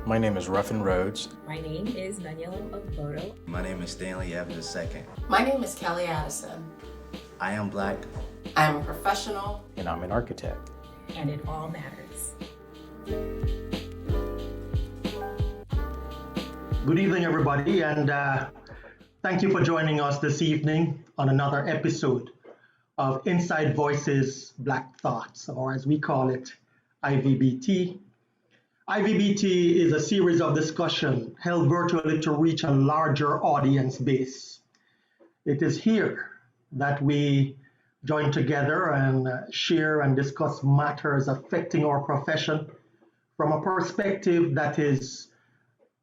My name is Ruffin Rhodes. My name is Daniela Ogbodo. My name is Stanley Evans II. My name is Kelly Addison. I am Black. I am a professional. And I'm an architect. And it all matters. Good evening, everybody, and thank you for joining us this evening on another episode of Inside Voices Black Thoughts, or as we call it, IVBT. IVBT is a series of discussion held virtually to reach a larger audience base. It is here that we join together and share and discuss matters affecting our profession from a perspective that is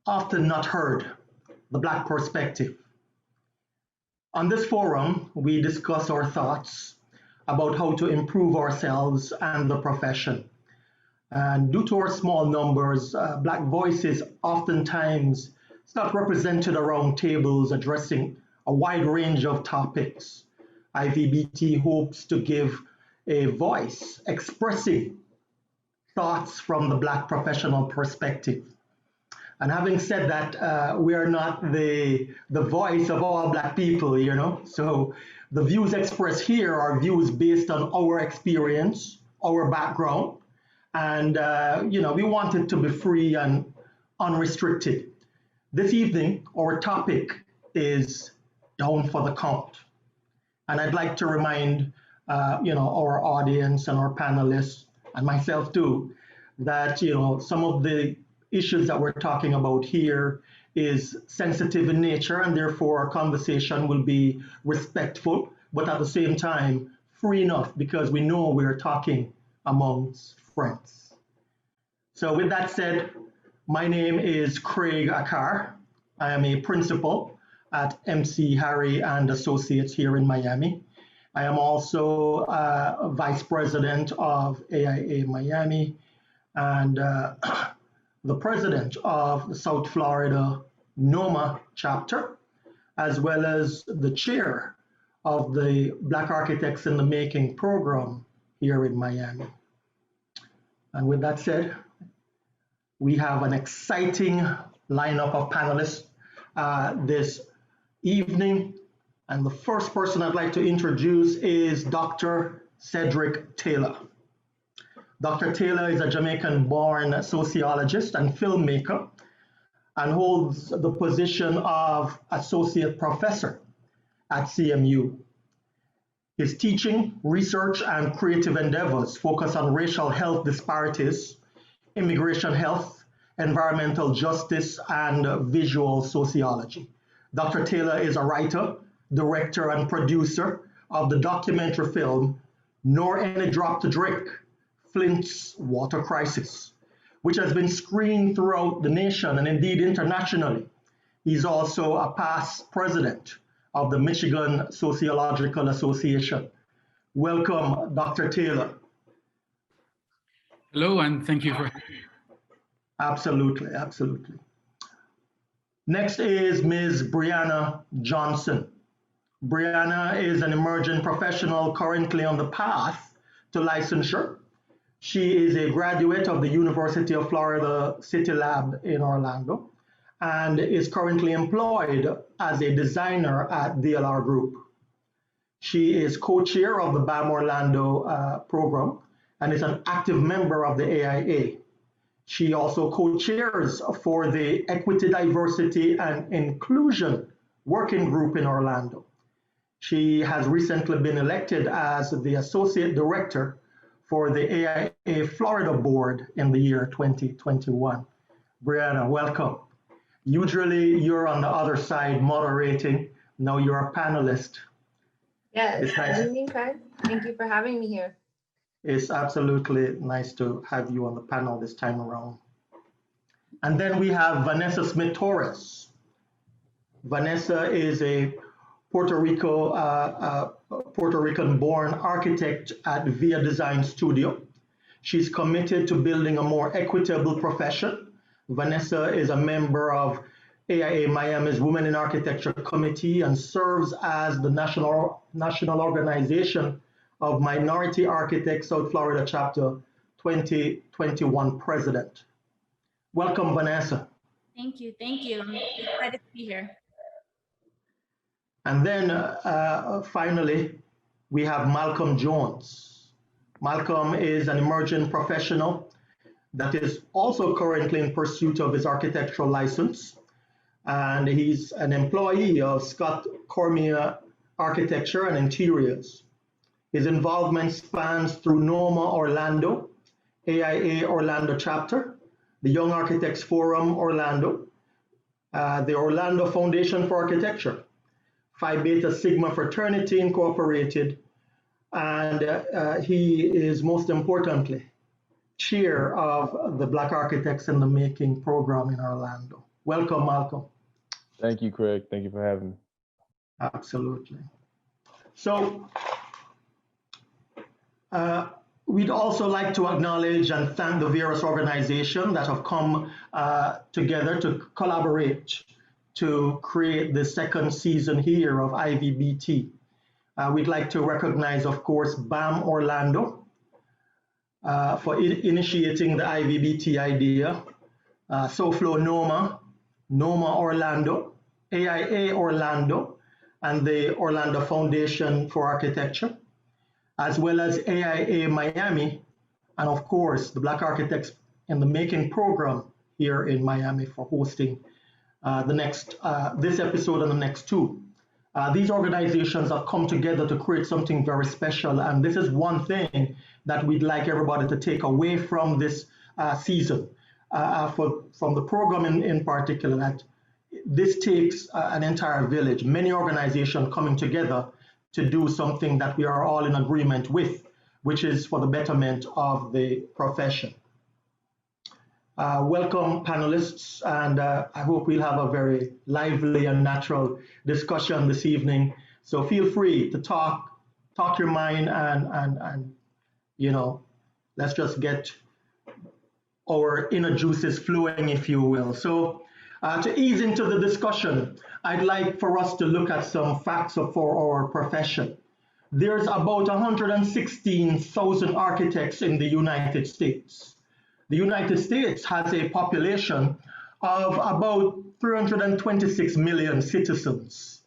often not heard, the Black perspective. On this forum, we discuss our thoughts about how to improve ourselves and the profession. And due to our small numbers, Black voices oftentimes is not represented around tables addressing a wide range of topics. IVBT hopes to give a voice expressing thoughts from the Black professional perspective. And having said that, we are not the voice of all Black people, So the views expressed here are views based on our experience, our background, and we want it to be free and unrestricted. This evening, our topic is down for the count. And I'd like to remind our audience and our panelists and myself too, that some of the issues that we're talking about here is sensitive in nature, and therefore our conversation will be respectful, but at the same time free enough, because we know we're talking amongst friends. So with that said, my name is Craig Akar. I am a principal at MC Harry and Associates here in Miami. I am also vice president of AIA Miami and the president of the South Florida NOMA chapter, as well as the chair of the Black Architects in the Making program here in Miami. And with that said, we have an exciting lineup of panelists this evening. And the first person I'd like to introduce is Dr. Cedric Taylor. Dr. Taylor is a Jamaican-born sociologist and filmmaker and holds the position of associate professor at CMU. His teaching, research, and creative endeavors focus on racial health disparities, immigration health, environmental justice, and visual sociology. Dr. Taylor is a writer, director, and producer of the documentary film Nor Any Drop to Drink, Flint's Water Crisis, which has been screened throughout the nation and indeed internationally. He's also a past president of the Michigan Sociological Association. Welcome, Dr. Taylor. Hello, and thank you for having me. Absolutely, absolutely. Next is Ms. Brianna Johnson. Brianna is an emerging professional currently on the path to licensure. She is a graduate of the University of Florida City Lab in Orlando and is currently employed as a designer at DLR Group. She is co-chair of the BAM Orlando program and is an active member of the AIA. She also co-chairs for the Equity, Diversity, and Inclusion Working Group in Orlando. She has recently been elected as the Associate Director for the AIA Florida Board in the year 2021. Brianna, welcome. Usually you're on the other side moderating. Now you're a panelist. Yes, good evening, Craig. Thank you for having me here. It's absolutely nice to have you on the panel this time around. And then we have Vanessa Smith-Torres. Vanessa is a Puerto Rican-born architect at Via Design Studio. She's committed to building a more equitable profession. Vanessa is a member of AIA Miami's Women in Architecture Committee and serves as the national organization of Minority Architects South Florida Chapter 2021 President. Welcome, Vanessa. Thank you. Thank you. I'm excited to be here. And then finally, we have Malcolm Jones. Malcolm is an emerging professional that is also currently in pursuit of his architectural license. And he's an employee of Scott Cormier Architecture and Interiors. His involvement spans through NOMA Orlando, AIA Orlando chapter, the Young Architects Forum Orlando, the Orlando Foundation for Architecture, Phi Beta Sigma Fraternity Incorporated, and he is most importantly chair of the Black Architects in the Making program in Orlando. Welcome, Malcolm. Thank you, Craig. Thank you for having me. Absolutely. So we'd also like to acknowledge and thank the various organizations that have come together to collaborate to create the second season here of IVBT. We'd like to recognize, of course, BAM Orlando for initiating the IVBT idea, SoFlo NOMA, NOMA Orlando, AIA Orlando, and the Orlando Foundation for Architecture, as well as AIA Miami, and of course, the Black Architects in the Making program here in Miami for hosting this episode and the next two. These organizations have come together to create something very special, and this is one thing that we'd like everybody to take away from this season, from the program in particular, that this takes an entire village, many organizations coming together to do something that we are all in agreement with, which is for the betterment of the profession. Welcome, panelists, and I hope we'll have a very lively and natural discussion this evening. So feel free to talk your mind, and you know, let's just get our inner juices flowing, if you will. So to ease into the discussion, I'd like for us to look at some facts for our profession. There's about 116,000 architects in the United States. The United States has a population of about 326 million citizens,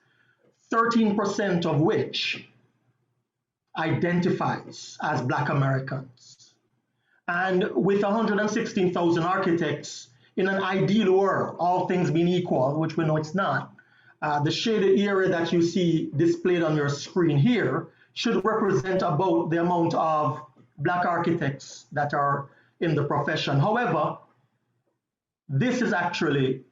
13% of which identifies as Black Americans. And with 116,000 architects, in an ideal world, all things being equal, which we know it's not, the shaded area that you see displayed on your screen here should represent about the amount of Black architects that are in the profession. However, this is actually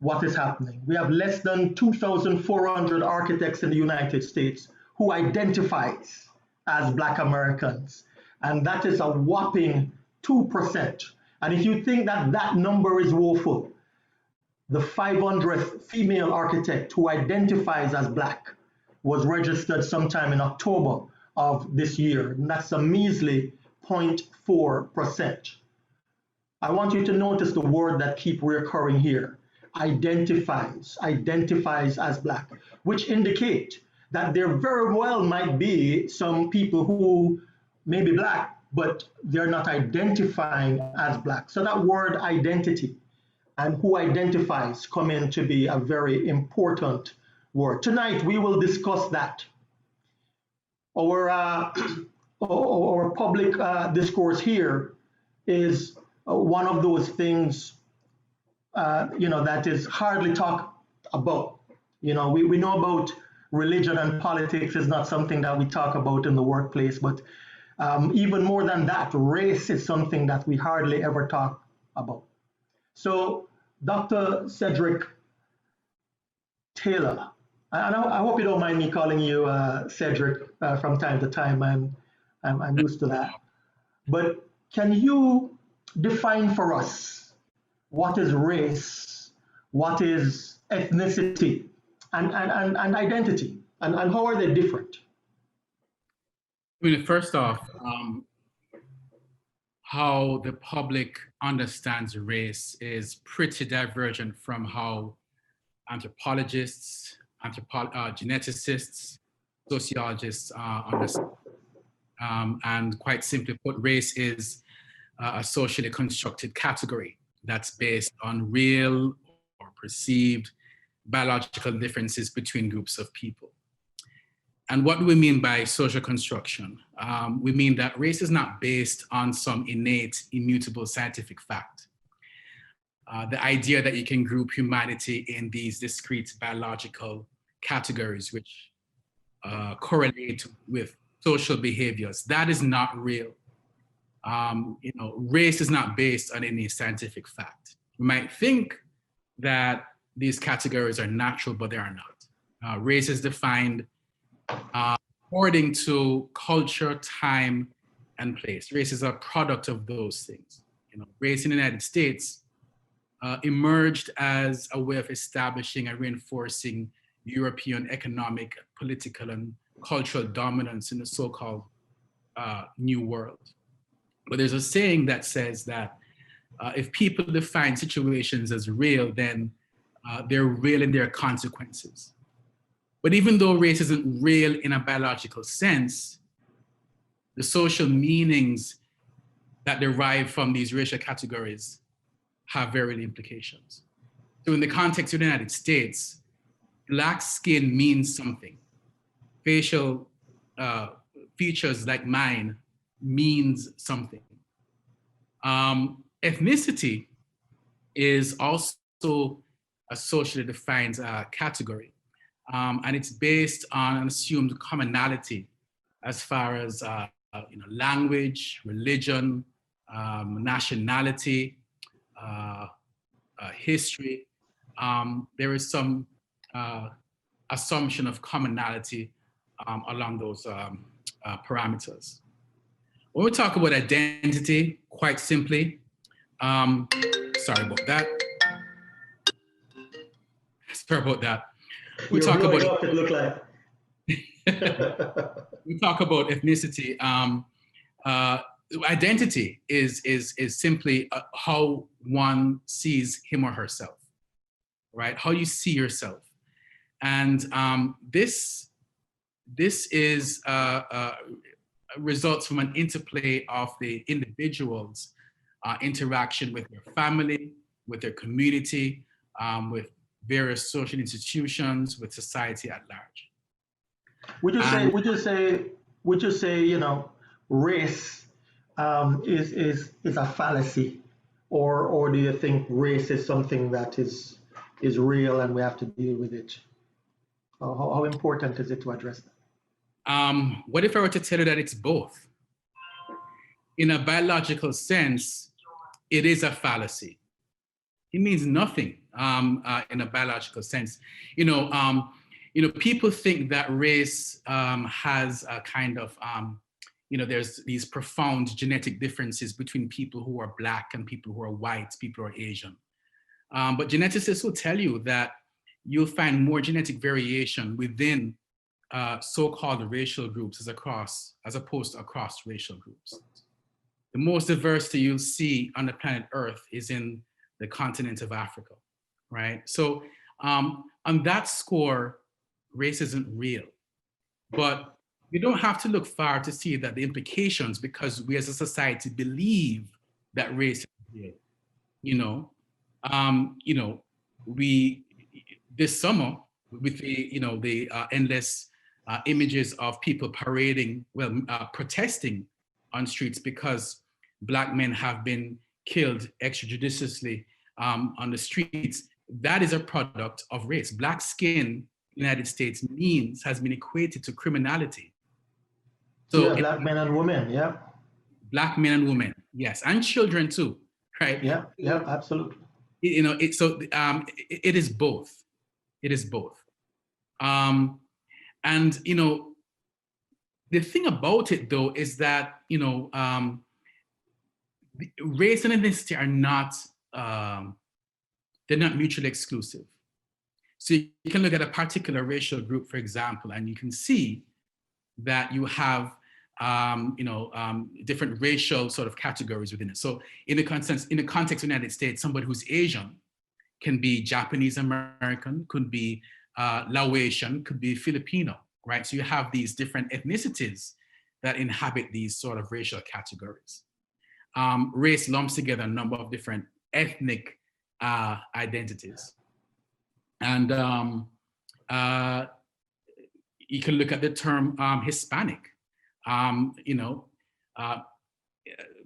what is happening. We have less than 2,400 architects in the United States who identifies as Black Americans, and that is a whopping 2%. And if you think that that number is woeful, the 500th female architect who identifies as Black was registered sometime in October of this year, and that's a measly 0.4%. I want you to notice the word that keeps recurring here, identifies as Black, which indicate that there very well might be some people who may be Black, but they're not identifying as Black. So that word identity and who identifies come in to be a very important word. Tonight, we will discuss that. Our public discourse here is one of those things, that is hardly talked about. We know about religion and politics is not something that we talk about in the workplace, but even more than that, race is something that we hardly ever talk about. So Dr. Cedric Taylor, and I hope you don't mind me calling you Cedric from time to time. I'm used to that. But can you define for us what is race, what is ethnicity, and identity, and how are they different? I mean, first off, how the public understands race is pretty divergent from how anthropologists, geneticists, sociologists understand. And quite simply put, race is a socially constructed category. that's based on real or perceived biological differences between groups of people. And what do we mean by social construction? We mean that race is not based on some innate, immutable scientific fact. The idea that you can group humanity in these discrete biological categories which correlate with social behaviors, that is not real. Race is not based on any scientific fact. We might think that these categories are natural, but they are not. Race is defined according to culture, time, and place. Race is a product of those things. Race in the United States emerged as a way of establishing and reinforcing European economic, political, and cultural dominance in the so-called New World. But there's a saying that says that if people define situations as real, then they're real in their consequences. But even though race isn't real in a biological sense, the social meanings that derive from these racial categories have very real implications. So in the context of the United States, Black skin means something. Facial features like mine means something. Ethnicity is also a socially defined category. And it's based on an assumed commonality as far as language, religion, nationality, history. There is some assumption of commonality along those parameters. When we talk about identity, quite simply, sorry about that. Sorry about that. We You're talk blowing about up, it looked like. we talk about ethnicity. Identity is simply how one sees him or herself, right? How you see yourself, and this is results from an interplay of the individual's interaction with their family, with their community, with various social institutions, with society at large. Would you say, race is a fallacy, or do you think race is something that is real and we have to deal with it? How important is it to address that? What if I were to tell you that it's both? In a biological sense, it is a fallacy. It means nothing in a biological sense. People think that race has a kind of, there's these profound genetic differences between people who are Black and people who are white, people who are Asian. But geneticists will tell you that you'll find more genetic variation within so-called racial groups as opposed to across racial groups. The most diversity you'll see on the planet Earth is in the continent of Africa, right? So on that score, race isn't real. But you don't have to look far to see that the implications, because we as a society believe that race is real. We this summer with the endless images of people parading, protesting on streets because Black men have been killed extrajudiciously on the streets. That is a product of race. Black skin in the United States has been equated to criminality. So yeah, Black men and women, yeah. Black men and women, yes, and children too, right? Yeah, absolutely. It is both. It is both. And the thing about it though is that race and ethnicity are not they're not mutually exclusive. So you can look at a particular racial group, for example, and you can see that you have different racial sort of categories within it. So in the context of the United States, somebody who's Asian can be Japanese American, could be Laotian, could be Filipino, right? So you have these different ethnicities that inhabit these sort of racial categories. Race lumps together a number of different ethnic identities. And you can look at the term Hispanic.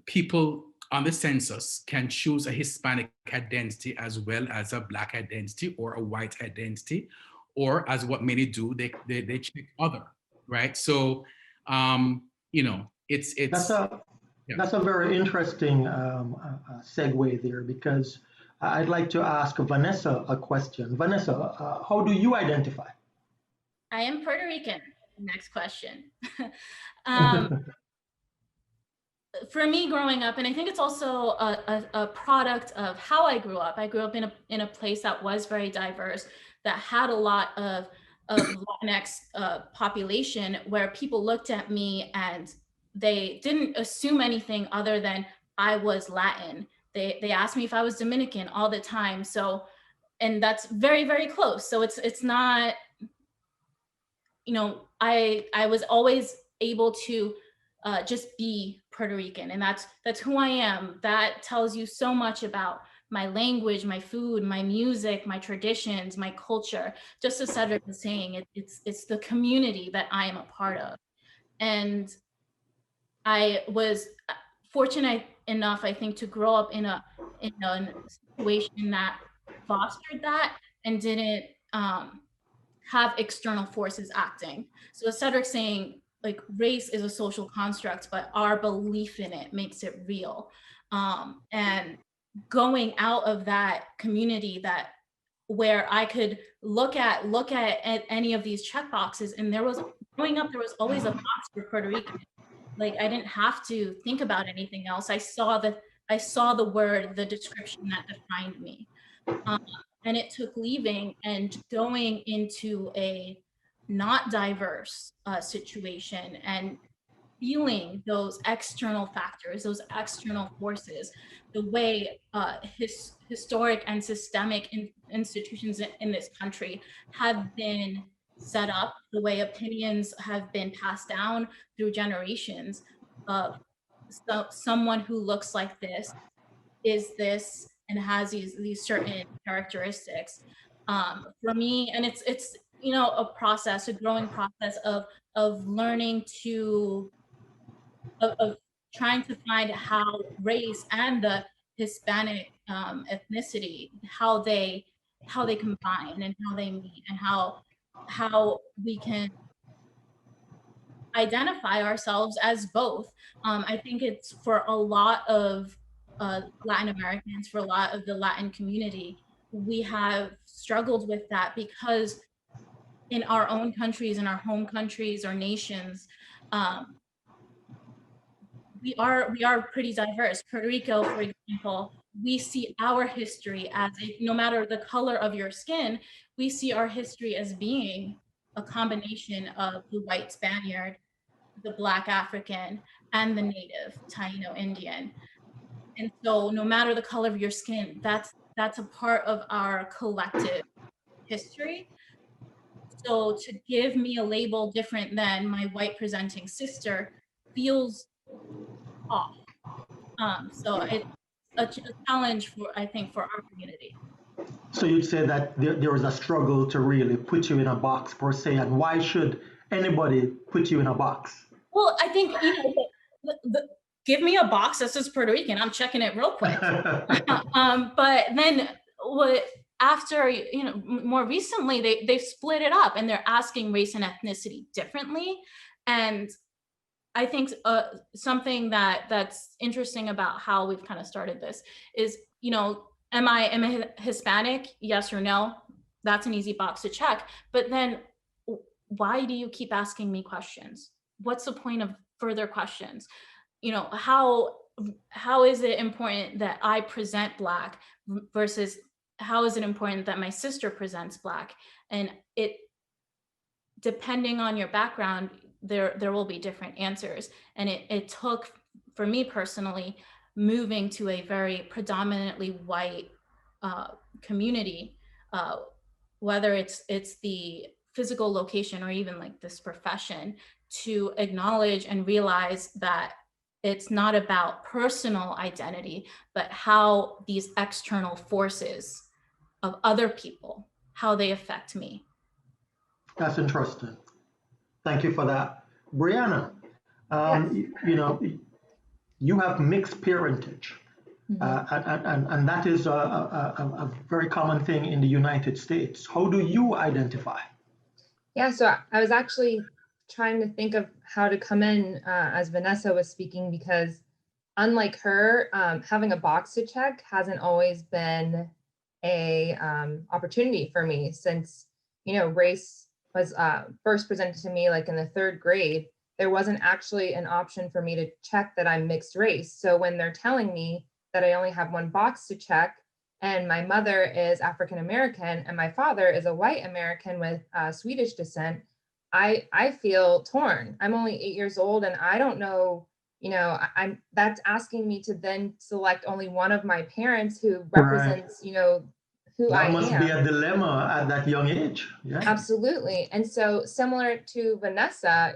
People on the census can choose a Hispanic identity as well as a Black identity or a white identity, or as what many do, they check other, right? So, it's that's a very interesting segue there, because I'd like to ask Vanessa a question. Vanessa, how do you identify? I am Puerto Rican. Next question. For me growing up, and I think it's also a product of how I grew up. I grew up in a place that was very diverse, that had a lot of Latinx population, where people looked at me and they didn't assume anything other than I was Latin. They asked me if I was Dominican all the time. So, and that's very, very close. So it's not, I was always able to just be Puerto Rican, and that's who I am. That tells you so much about my language, my food, my music, my traditions, my culture. Just as Cedric was saying, it's the community that I am a part of. And I was fortunate enough, I think, to grow up in a situation that fostered that and didn't have external forces acting. So as Cedric's saying, like, race is a social construct, but our belief in it makes it real. And going out of that community, that where I could look at any of these check boxes, and growing up, there was always a box for Puerto Rican. Like, I didn't have to think about anything else. I saw the word, the description that defined me. And it took leaving and going into a not diverse situation and feeling those external factors, those external forces, the way historic and systemic institutions in this country have been set up, the way opinions have been passed down through generations of someone who looks like this, is this, and has these certain characteristics. For me, and it's a process, a growing process of learning of trying to find how race and the Hispanic ethnicity, how they combine and how they meet, and how we can identify ourselves as both. I think it's for a lot of Latin Americans, for a lot of the Latin community, we have struggled with that because in our own countries, in our home countries or nations, we are pretty diverse. Puerto Rico, for example, we see our history as no matter the color of your skin, we see our history as being a combination of the white Spaniard, the Black African, and the native Taino Indian. And so no matter the color of your skin, that's a part of our collective history. So to give me a label different than my white presenting sister feels off. So it's a challenge I think, for our community. So you'd say that there is a struggle to really put you in a box per se, and why should anybody put you in a box? Well, I think, give me a box that says Puerto Rican, I'm checking it real quick. But then after, more recently, they've split it up and they're asking race and ethnicity differently. And I think something that's interesting about how we've kind of started this is, am I Hispanic? Yes or no? That's an easy box to check. But then why do you keep asking me questions? What's the point of further questions? How is it important that I present Black versus how is it important that my sister presents Black? And depending on your background, there will be different answers. And it took, for me personally, moving to a very predominantly white community, whether it's the physical location or even like this profession, to acknowledge and realize that it's not about personal identity, but how these external forces of other people, how they affect me. That's interesting. Thank you for that. Brianna, you have mixed parentage, and that is a very common thing in the United States. How do you identify? Yeah, so I was actually trying to think of how to come in as Vanessa was speaking, because unlike her, having a box to check hasn't always been a opportunity for me, since, race was first presented to me like in the 3rd grade. There wasn't actually an option for me to check that I'm mixed race. So when they're telling me that I only have one box to check, and my mother is African American and my father is a white American with Swedish descent, I feel torn. I'm only 8 years old, and I don't know, that's asking me to then select only one of my parents who represents, who I am. That must be a dilemma at that young age. Yeah. Absolutely. And so similar to Vanessa,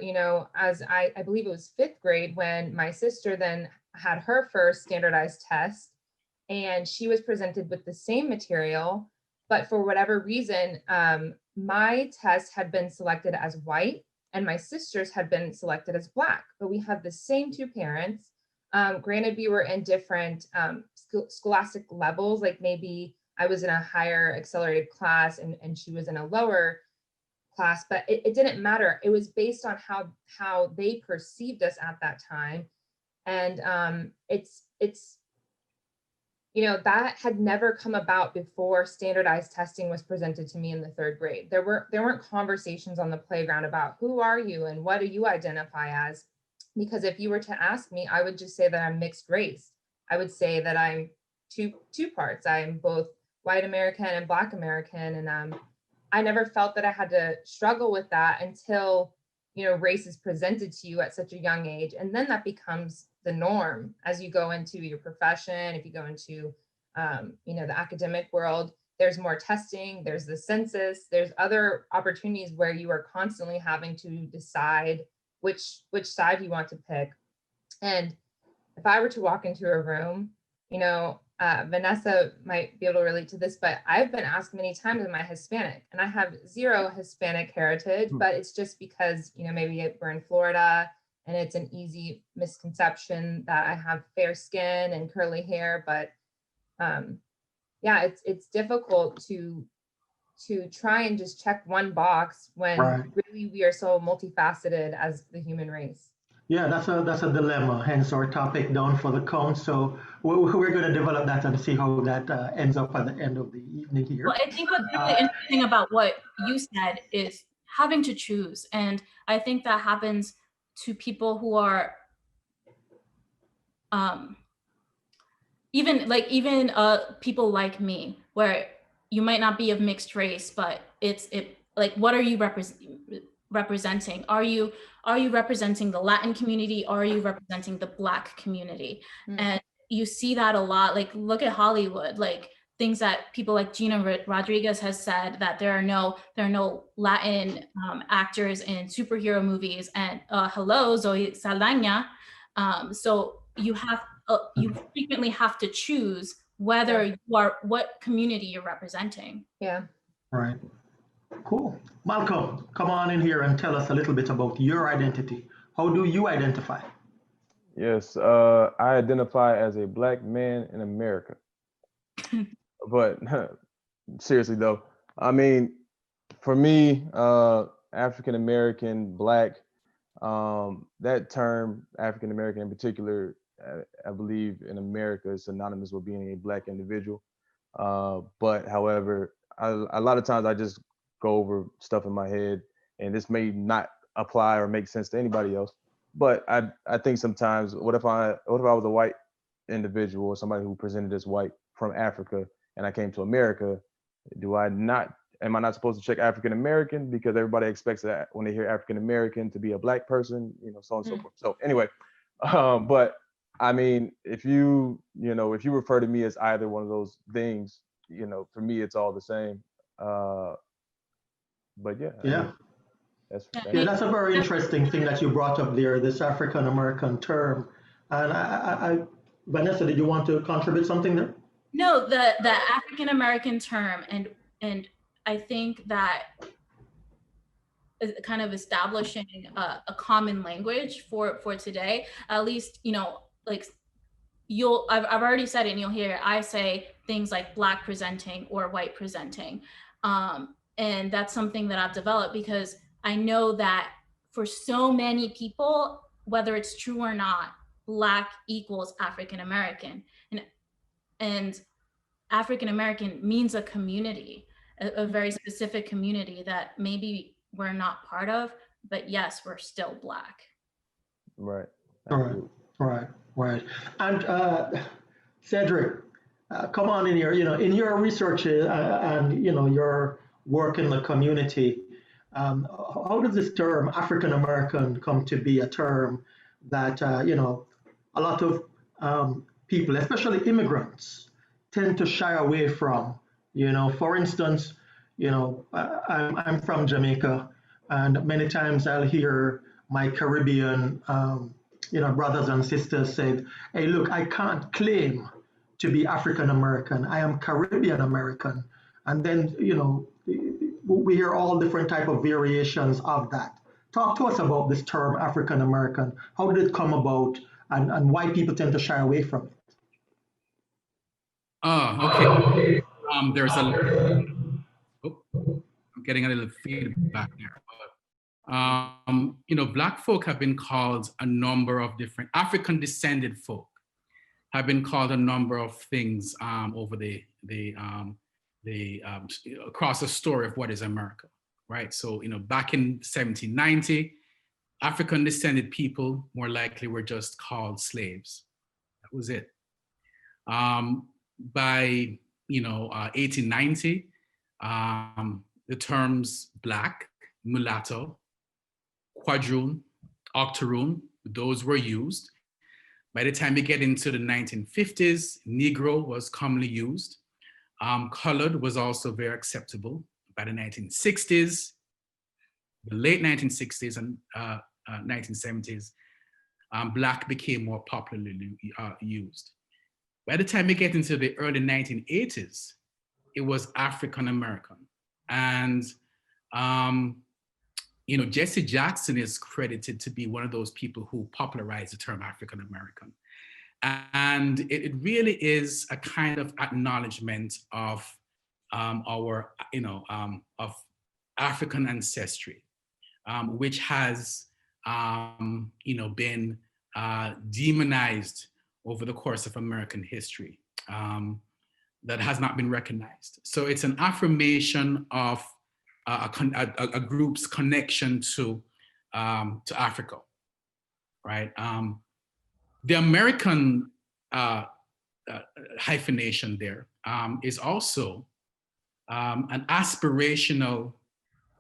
as I believe it was 5th grade when my sister then had her first standardized test, and she was presented with the same material, but for whatever reason, my test had been selected as white and my sister's had been selected as Black, but we had the same 2 parents. Granted, we were in different scholastic levels, like maybe I was in a higher accelerated class and she was in a lower class, but it didn't matter. It was based on how they perceived us at that time. And it's that had never come about before standardized testing was presented to me in the 3rd grade. There weren't conversations on the playground about who are you and what do you identify as? Because if you were to ask me, I would just say that I'm mixed race. I would say that I'm two parts. I'm both white American and Black American. And I never felt that I had to struggle with that until, race is presented to you at such a young age. And then that becomes the norm as you go into your profession. If you go into, the academic world, there's more testing, there's the census, there's other opportunities where you are constantly having to decide which side you want to pick. And if I were to walk into a room, Vanessa might be able to relate to this, but I've been asked many times, am I Hispanic? And I have 0 Hispanic heritage, but it's just because, maybe we're in Florida and it's an easy misconception that I have fair skin and curly hair. But it's difficult to try and just check one box when really we are so multifaceted as the human race. Yeah, that's a dilemma, hence our topic down for the count. So we're going to develop that and see how that ends up at the end of the evening here. Well, I think what's really interesting about what you said is having to choose. And I think that happens to people who are even people like me, where you might not be of mixed race, but what are you representing? Are you representing the Latin community? Are you representing the Black community? And you see that a lot. Like, look at Hollywood, like things that people like Gina Rodriguez has said, that there are no Latin actors in superhero movies. And hello, Zoe Saldana. So you frequently have to choose whether you are, what community you're representing. Yeah. Right. Cool. Malcolm, come on in here and tell us a little bit about your identity. How do you identify? Yes, I identify as a Black man in America. But seriously though, I mean, for me, African American, Black, that term, African American in particular, I believe in America is synonymous with being a Black individual. But however, a lot of times I just go over stuff in my head, and this may not apply or make sense to anybody else. But I think sometimes, what if I was a white individual or somebody who presented as white from Africa, and I came to America? Am I not supposed to check African American because everybody expects that when they hear African American to be a Black person, so on and so forth. So anyway, but I mean, if you refer to me as either one of those things, for me it's all the same. But yeah. Yeah. I mean, that's a very interesting thing that you brought up there, this African American term. And Vanessa, did you want to contribute something there? No, the African American term, and I think that kind of establishing a common language for today, at least, you know, like I've already said it, and you'll hear it. I say things like Black presenting or white presenting. And that's something that I've developed because I know that for so many people, whether it's true or not, Black equals African American. And African American means a community, a very specific community that maybe we're not part of, but yes, we're still Black. Right. Right. And Cedric, come on in here. You know, in your research and you know your work in the community, how does this term African American come to be a term that you know a lot of people, especially immigrants, tend to shy away from? You know, for instance, you know, I'm from Jamaica, and many times I'll hear my Caribbean, you know, brothers and sisters say, "Hey, look, I can't claim to be African American. I am Caribbean American." And then, you know, we hear all different type of variations of that. Talk to us about this term African American. How did it come about, and why people tend to shy away from it? Okay. There's a. Oh, I'm getting a little feedback there. You know, Black folk have been called a number of different African descended folk have been called a number of things over the across the story of what is America, right? So, you know, back in 1790, African descended people more likely were just called slaves. That was it. By, you know, 1890, the terms Black, mulatto, quadroon, octoroon, those were used. By the time we get into the 1950s, Negro was commonly used. Colored was also very acceptable. By the 1960s, the late 1960s and 1970s, Black became more popularly used. By the time we get into the early 1980s, it was African American. And you know, Jesse Jackson is credited to be one of those people who popularized the term African American. And it really is a kind of acknowledgement of our, you know, of African ancestry, which has, you know, been demonized over the course of American history, that has not been recognized. So it's an affirmation of a group's connection to Africa, right? The American hyphenation there is also an aspirational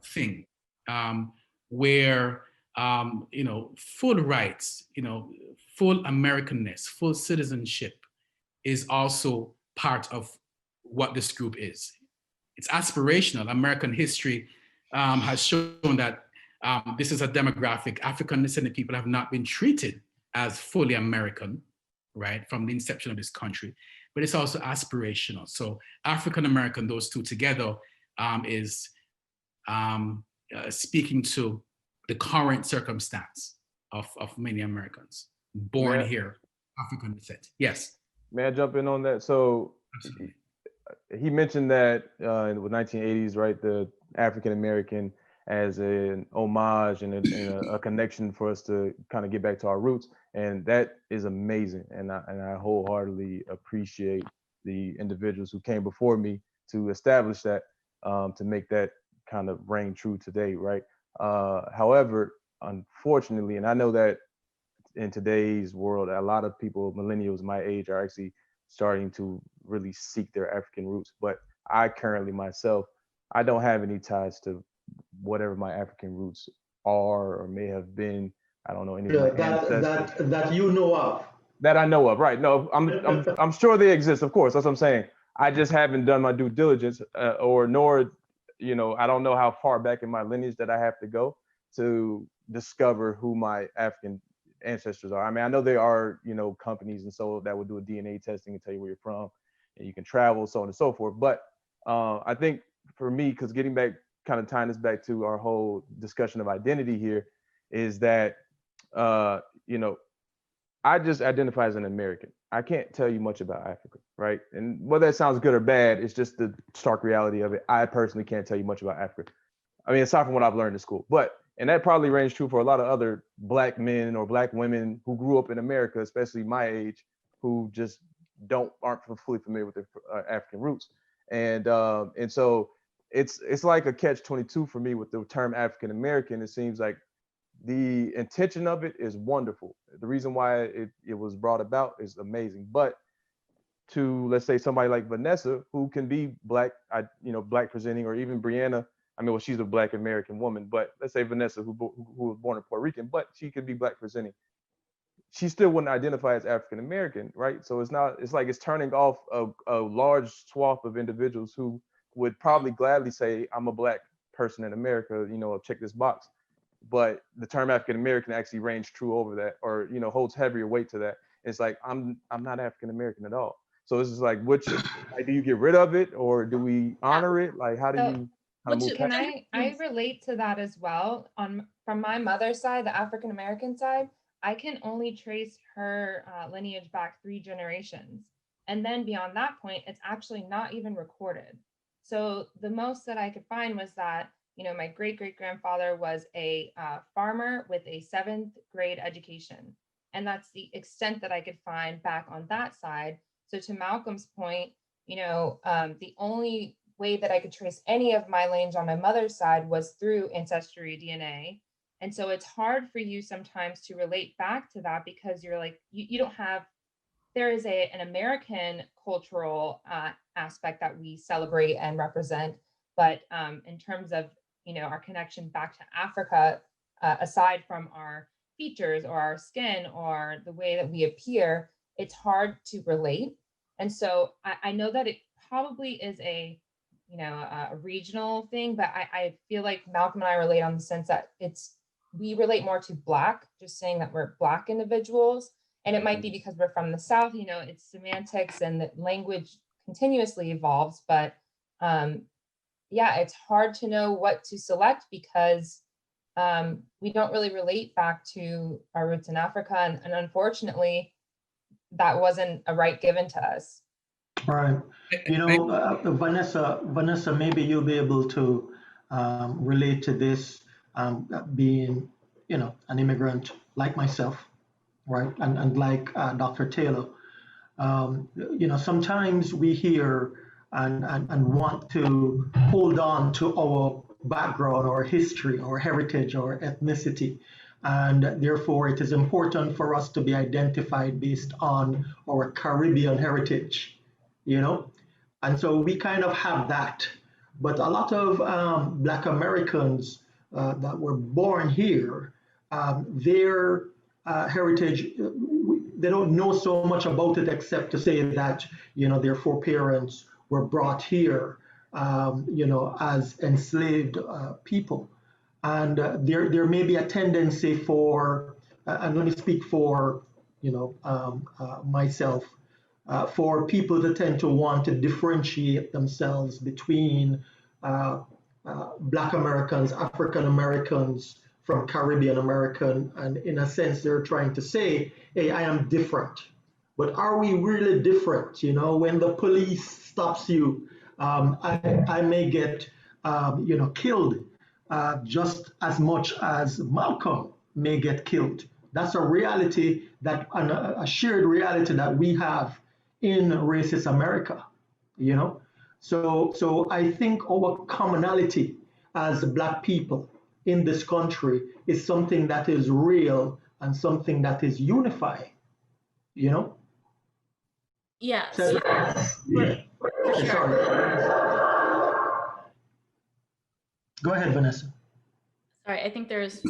thing, where you know, full rights, you know, full Americanness, full citizenship is also part of what this group is. It's aspirational. American history has shown that this is a demographic. African descendant people have not been treated as fully American, right, from the inception of this country, but it's also aspirational. So African American, those two together, is speaking to the current circumstance of many Americans born here, African descent. Yes. May I jump in on that? So Absolutely. He mentioned that in the 1980s, right, the African American as an homage and a connection for us to kind of get back to our roots, and that is amazing. And I wholeheartedly appreciate the individuals who came before me to establish that, to make that kind of reign true today, right? However, unfortunately, and I know that in today's world, a lot of people, millennials my age, are actually starting to really seek their African roots. But I currently myself, I don't have any ties to whatever my African roots are or may have been. I don't know any of my ancestors. That you know of. That I know of, right? No, I'm sure they exist, of course. That's what I'm saying. I just haven't done my due diligence, nor, you know, I don't know how far back in my lineage that I have to go to discover who my African ancestors are. I mean, I know there are, you know, companies and so that will do a DNA testing and tell you where you're from, and you can travel, so on and so forth. But I think for me, because getting back, kind of tying this back to our whole discussion of identity here, is that you know, I just identify as an American. I can't tell you much about Africa, right? And whether that sounds good or bad, it's just the stark reality of it. I personally can't tell you much about Africa. I mean, aside from what I've learned in school, and that probably rings true for a lot of other Black men or Black women who grew up in America, especially my age, who just aren't fully familiar with their African roots. And so it's like a catch-22 for me with the term African American. It seems like the intention of it is wonderful. The reason why it was brought about is amazing. But to, let's say, somebody like Vanessa, who can be Black, Black presenting, or even Brianna. I mean, well, she's a Black American woman, but let's say Vanessa, who was born in Puerto Rican, but she could be Black presenting. She still wouldn't identify as African American, right? So it's like it's turning off a large swath of individuals who would probably gladly say, I'm a Black person in America, you know, check this box. But the term African American actually reigns true over that, or, you know, holds heavier weight to that. It's like, I'm not African American at all. So it's just like, do you get rid of it, or do we honor it? Like, how do you kind of move past it? I relate to that as well. From my mother's side, the African American side, I can only trace her lineage back 3 generations. And then beyond that point, it's actually not even recorded. So the most that I could find was that, you know, my great-great-grandfather was a farmer with a 7th grade education. And that's the extent that I could find back on that side. So to Malcolm's point, you know, the only way that I could trace any of my lineage on my mother's side was through Ancestry DNA. And so it's hard for you sometimes to relate back to that, because you're like, you don't have, there is an American cultural aspect that we celebrate and represent. But in terms of, you know, our connection back to Africa, aside from our features or our skin or the way that we appear, it's hard to relate. And so I know that it probably is a regional thing, but I feel like Malcolm and I relate on the sense that we relate more to Black, just saying that we're Black individuals. And it might be because we're from the South, you know, it's semantics and the language continuously evolves, but yeah, it's hard to know what to select, because we don't really relate back to our roots in Africa. And unfortunately, that wasn't a right given to us. Right. You know, Vanessa, maybe you'll be able to relate to this, being, you know, an immigrant like myself, right? And like Dr. Taylor. You know, sometimes we hear and want to hold on to our background or history or heritage or ethnicity. And therefore, it is important for us to be identified based on our Caribbean heritage, you know? And so we kind of have that. But a lot of Black Americans that were born here, their heritage, they don't know so much about it except to say that, you know, their foreparents were brought here, you know, as enslaved people. And there may be a tendency for, and let me speak for, you know, myself, for people to tend to want to differentiate themselves between Black Americans, African Americans from Caribbean American, and in a sense, they're trying to say, hey, I am different. But are we really different? You know, when the police stops you, I may get, you know, killed just as much as Malcolm may get killed. That's a reality, that a shared reality that we have in racist America, you know? So I think our commonality as Black people in this country is something that is real and something that is unifying, you know? Yeah. So, yeah. For sure. Sorry. Go ahead, Vanessa. Sorry, I think there's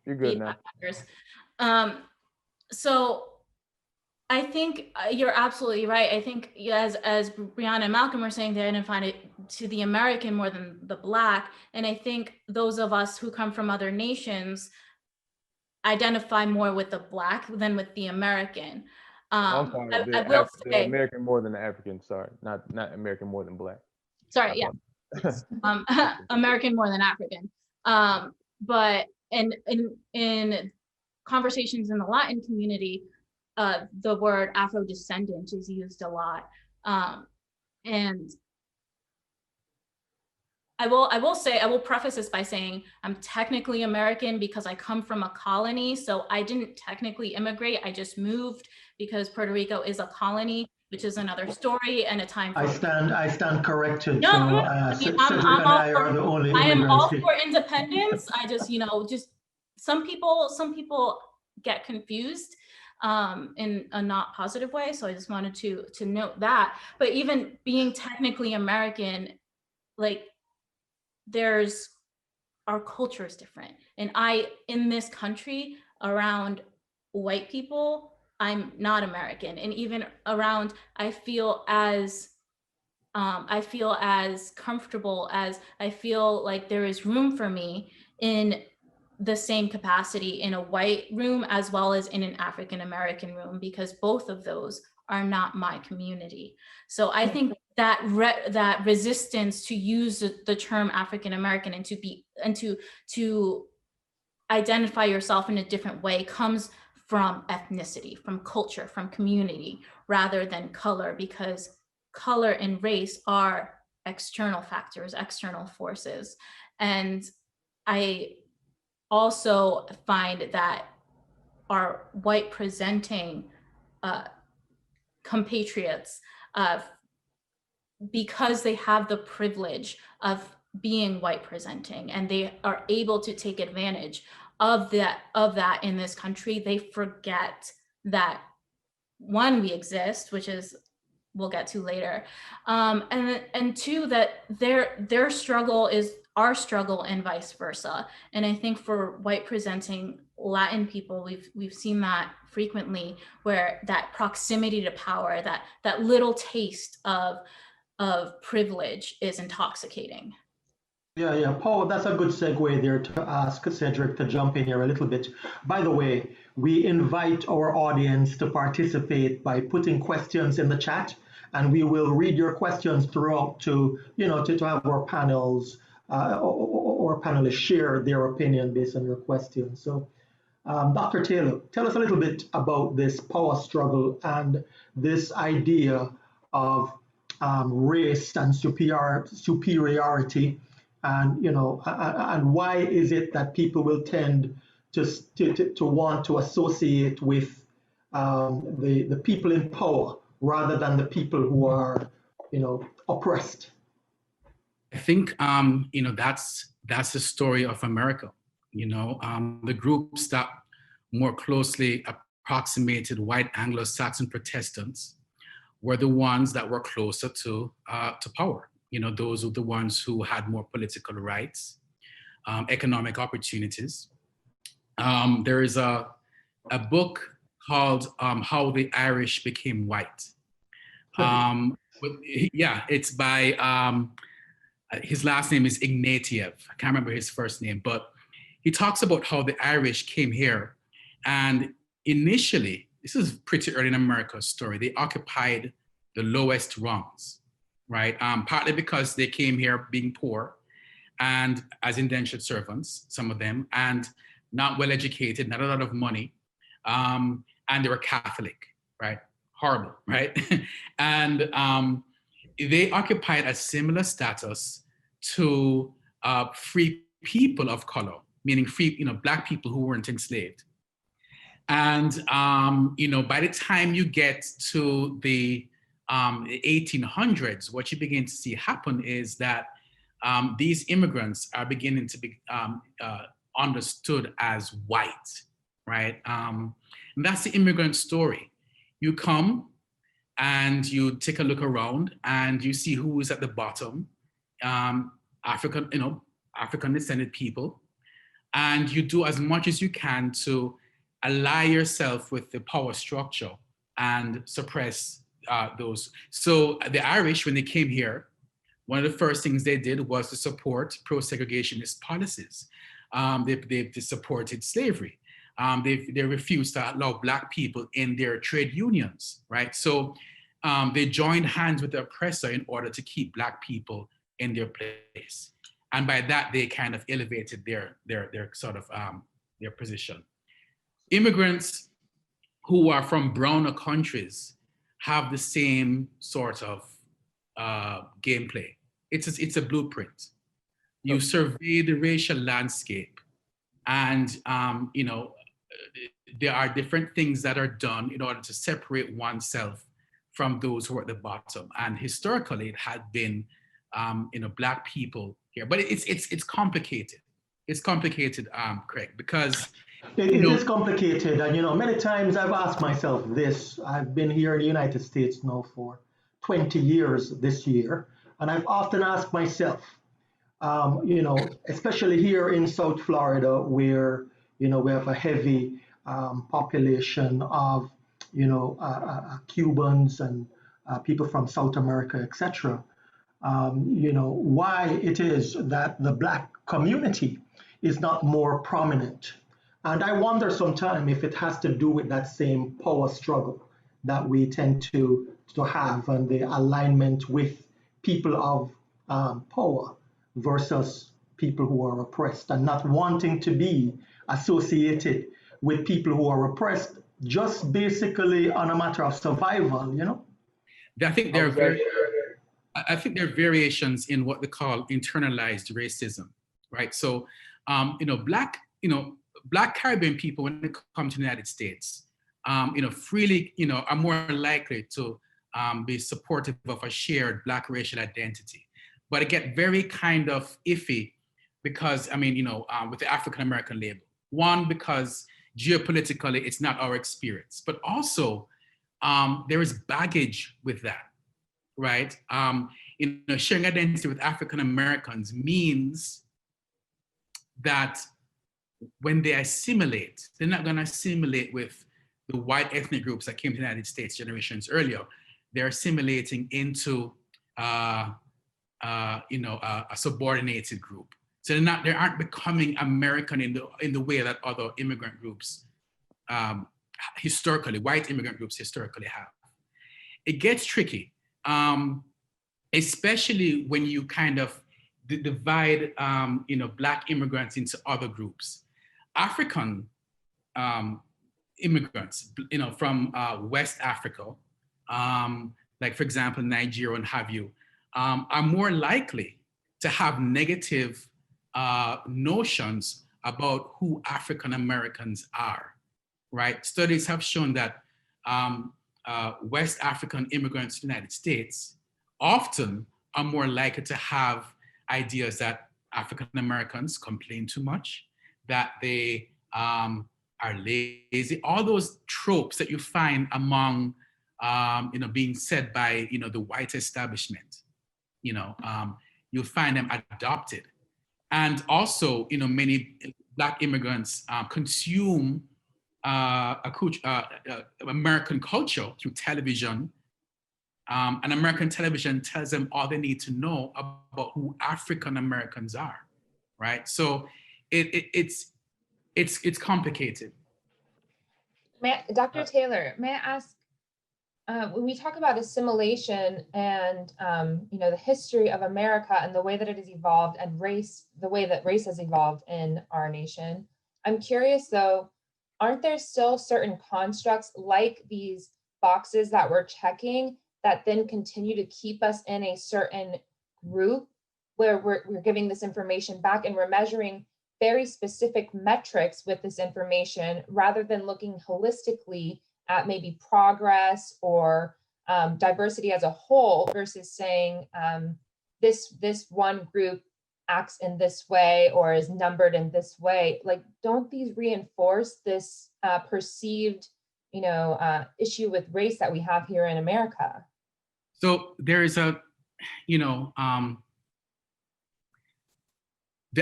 You're good now. So I think you're absolutely right. I think as Brianna and Malcolm were saying, they identified it to the American more than the Black. And I think those of us who come from other nations identify more with the Black than with the American. I'm sorry, I will the say, American more than the African. Sorry, not American more than Black. sorry, yeah, American more than African. But in conversations in the Latin community, the word Afro-descendant is used a lot. And I will preface this by saying I'm technically American because I come from a colony. So I didn't technically immigrate. I just moved because Puerto Rico is a colony, which is another story and a time for. I stand corrected. No, Cedric and I are the only I am immigrants all here. for independence. I just, just some people get confused in a not positive way. So I just wanted to note that. But even being technically American, like, our culture is different. And in this country around white people, I'm not American. And even around, I feel as comfortable as I feel like there is room for me in the same capacity in a white room as well as in an African American room, because both of those are not my community. So I think that that resistance to use the term African American and to identify yourself in a different way comes from ethnicity, from culture, from community, rather than color, because color and race are external factors, external forces. And I also find that our white presenting compatriots, because they have the privilege of being white presenting and they are able to take advantage of that in this country, they forget that, one, we exist, which is we'll get to later, and two, that their struggle is our struggle and vice versa. And I think for white presenting Latin people, we've seen that frequently, where that proximity to power, that little taste of privilege is intoxicating. Yeah, Paul, that's a good segue there to ask Cedric to jump in here a little bit. By the way, we invite our audience to participate by putting questions in the chat, and we will read your questions throughout to have our panels or panelists share their opinion based on your questions. So, Dr. Taylor, tell us a little bit about this power struggle and this idea of race and superiority. And why is it that people will tend to want to associate with the people in power rather than the people who are, oppressed? I think that's the story of America. The groups that more closely approximated white Anglo-Saxon Protestants were the ones that were closer to power. Those were the ones who had more political rights, economic opportunities. There is a book called How the Irish Became White. It's by, his last name is Ignatieff. I can't remember his first name, but he talks about how the Irish came here. And initially, this is pretty early in America's story, they occupied the lowest rungs, right? Partly because they came here being poor and as indentured servants, some of them, and not well educated, not a lot of money, and they were Catholic, right? Horrible, right? And they occupied a similar status to free people of color, meaning free, Black people who weren't enslaved. And by the time you get to the 1800s, what you begin to see happen is that these immigrants are beginning to be understood as white, right? And that's the immigrant story. You come and you take a look around and you see who is at the bottom, African descended people, and you do as much as you can to ally yourself with the power structure and suppress those. So the Irish, when they came here, one of the first things they did was to support pro-segregationist policies. They supported slavery. they refused to allow Black people in their trade unions, right? So they joined hands with the oppressor in order to keep Black people in their place. And by that, they kind of elevated their sort of their position. Immigrants who are from browner countries have the same sort of gameplay. It's a blueprint. You survey the racial landscape, and there are different things that are done in order to separate oneself from those who are at the bottom. And historically, it had been Black people here, but it's complicated. It's complicated, Craig, because it is complicated. And many times I've asked myself this. I've been here in the United States now for 20 years this year, and I've often asked myself, especially here in South Florida, where we have a heavy population of Cubans and people from South America, etc. Why it is that the Black community is not more prominent. And I wonder sometimes if it has to do with that same power struggle that we tend to have, and the alignment with people of power versus people who are oppressed, and not wanting to be associated with people who are oppressed, just basically on a matter of survival, I think there are variations in what they call internalized racism, right? So, Black Caribbean people, when they come to the United States, freely, are more likely to be supportive of a shared Black racial identity. But it get very kind of iffy because, with the African American label. One, because geopolitically, it's not our experience, but also there is baggage with that, right? Sharing identity with African Americans means that when they assimilate, they're not going to assimilate with the white ethnic groups that came to the United States generations earlier. They're assimilating into a subordinated group. So they aren't becoming American in the way that other immigrant groups historically, white immigrant groups historically have. It gets tricky, especially when you kind of divide Black immigrants into other groups. African immigrants, from West Africa, like for example, Nigeria and have you, are more likely to have negative notions about who African Americans are, right? Studies have shown that West African immigrants to the United States often are more likely to have ideas that African Americans complain too much, that they are lazy, all those tropes that you find among, being said by, the white establishment, you'll find them adopted. And also, many Black immigrants consume American culture through television. And American television tells them all they need to know about who African Americans are, right? So it's complicated. Dr. Taylor, may I ask, when we talk about assimilation and the history of America and the way that it has evolved, and race, the way that race has evolved in our nation, I'm curious though, aren't there still certain constructs like these boxes that we're checking that then continue to keep us in a certain group where we're giving this information back and we're measuring very specific metrics with this information rather than looking holistically at maybe progress or diversity as a whole, versus saying this one group acts in this way or is numbered in this way? Like, don't these reinforce this perceived issue with race that we have here in America? So there is there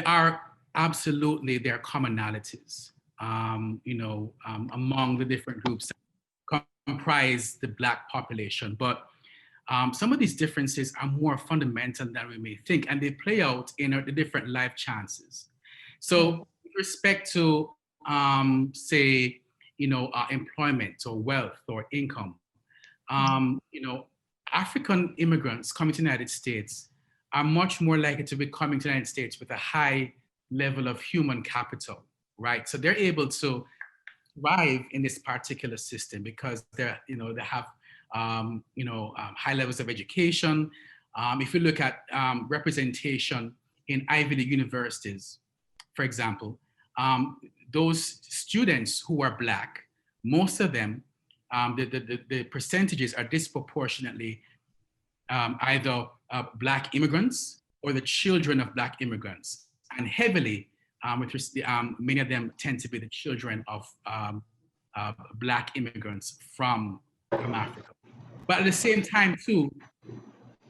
are commonalities, among the different groups that comprise the Black population, but some of these differences are more fundamental than we may think, and they play out in the different life chances. So with respect to say, employment or wealth or income. African immigrants coming to the United States are much more likely to be coming to the United States with a high level of human capital, right? So they're able to thrive in this particular system because they have high levels of education. If you look at representation in Ivy League universities, for example, those students who are Black, most of them, the percentages are disproportionately either Black immigrants or the children of Black immigrants, and heavily, many of them tend to be the children of Black immigrants from Africa. But at the same time, too,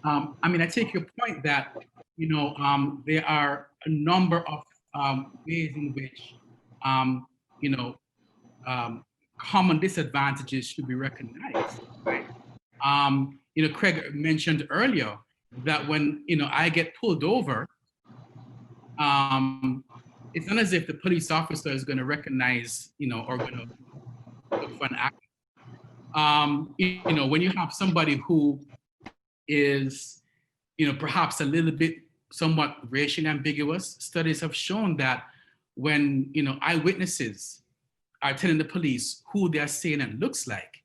I take your point that there are a number of ways in which common disadvantages should be recognized, right? Craig mentioned earlier that when I get pulled over, it's not as if the police officer is going to recognize, or going to look for an act. When you have somebody who is, perhaps a little bit somewhat racially ambiguous, studies have shown that when, eyewitnesses are telling the police who they're saying it looks like,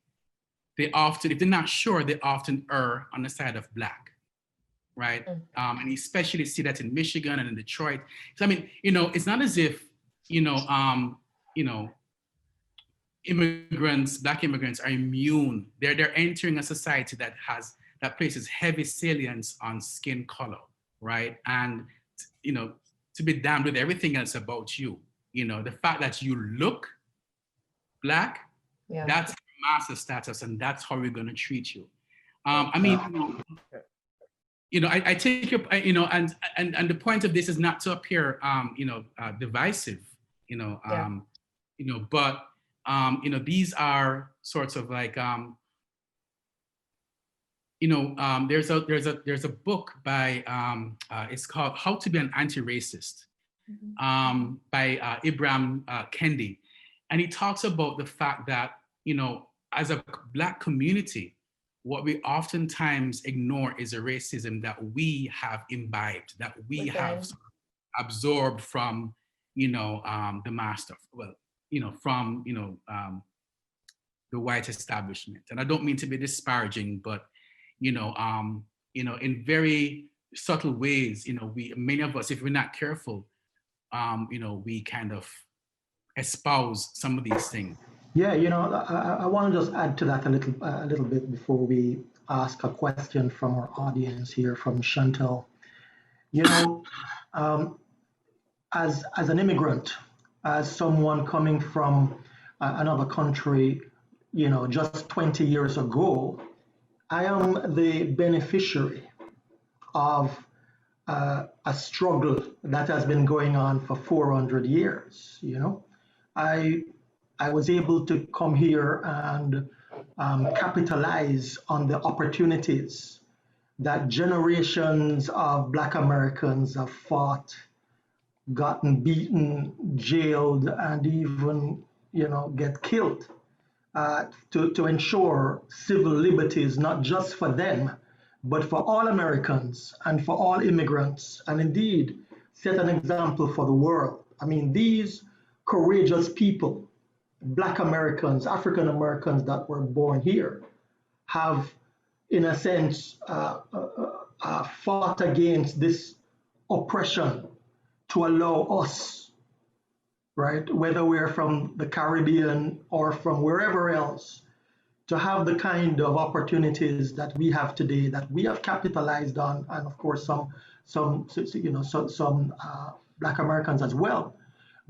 they often, if they're not sure, they often err on the side of Black, right? And you especially see that in Michigan and in Detroit. So, it's not as if, immigrants, Black immigrants are immune. They're entering a society that places heavy salience on skin color, right? And, to be damned with everything else about you. The fact that you look Black, that's master status, and that's how we're going to treat you. I take your, and the point of this is not to appear, divisive, but these are sorts of like, there's a book by, it's called How to Be an Anti-Racist, by Ibram Kendi. And he talks about the fact that, as a Black community, what we oftentimes ignore is a racism that we have imbibed, that we have absorbed from, the master, from, the white establishment. And I don't mean to be disparaging, but, in very subtle ways, many of us, if we're not careful, we kind of espouse some of these things. Yeah, I want to just add to that a little bit before we ask a question from our audience here, from Chantal. As an immigrant, as someone coming from another country, just 20 years ago, I am the beneficiary of a struggle that has been going on for 400 years. I was able to come here and capitalize on the opportunities that generations of Black Americans have fought, gotten beaten, jailed, and even, get killed to ensure civil liberties, not just for them, but for all Americans and for all immigrants, and indeed set an example for the world. These courageous people, Black Americans, African Americans that were born here, have, in a sense, fought against this oppression to allow us, right, whether we're from the Caribbean or from wherever else, to have the kind of opportunities that we have today, that we have capitalized on, and of course some Black Americans as well.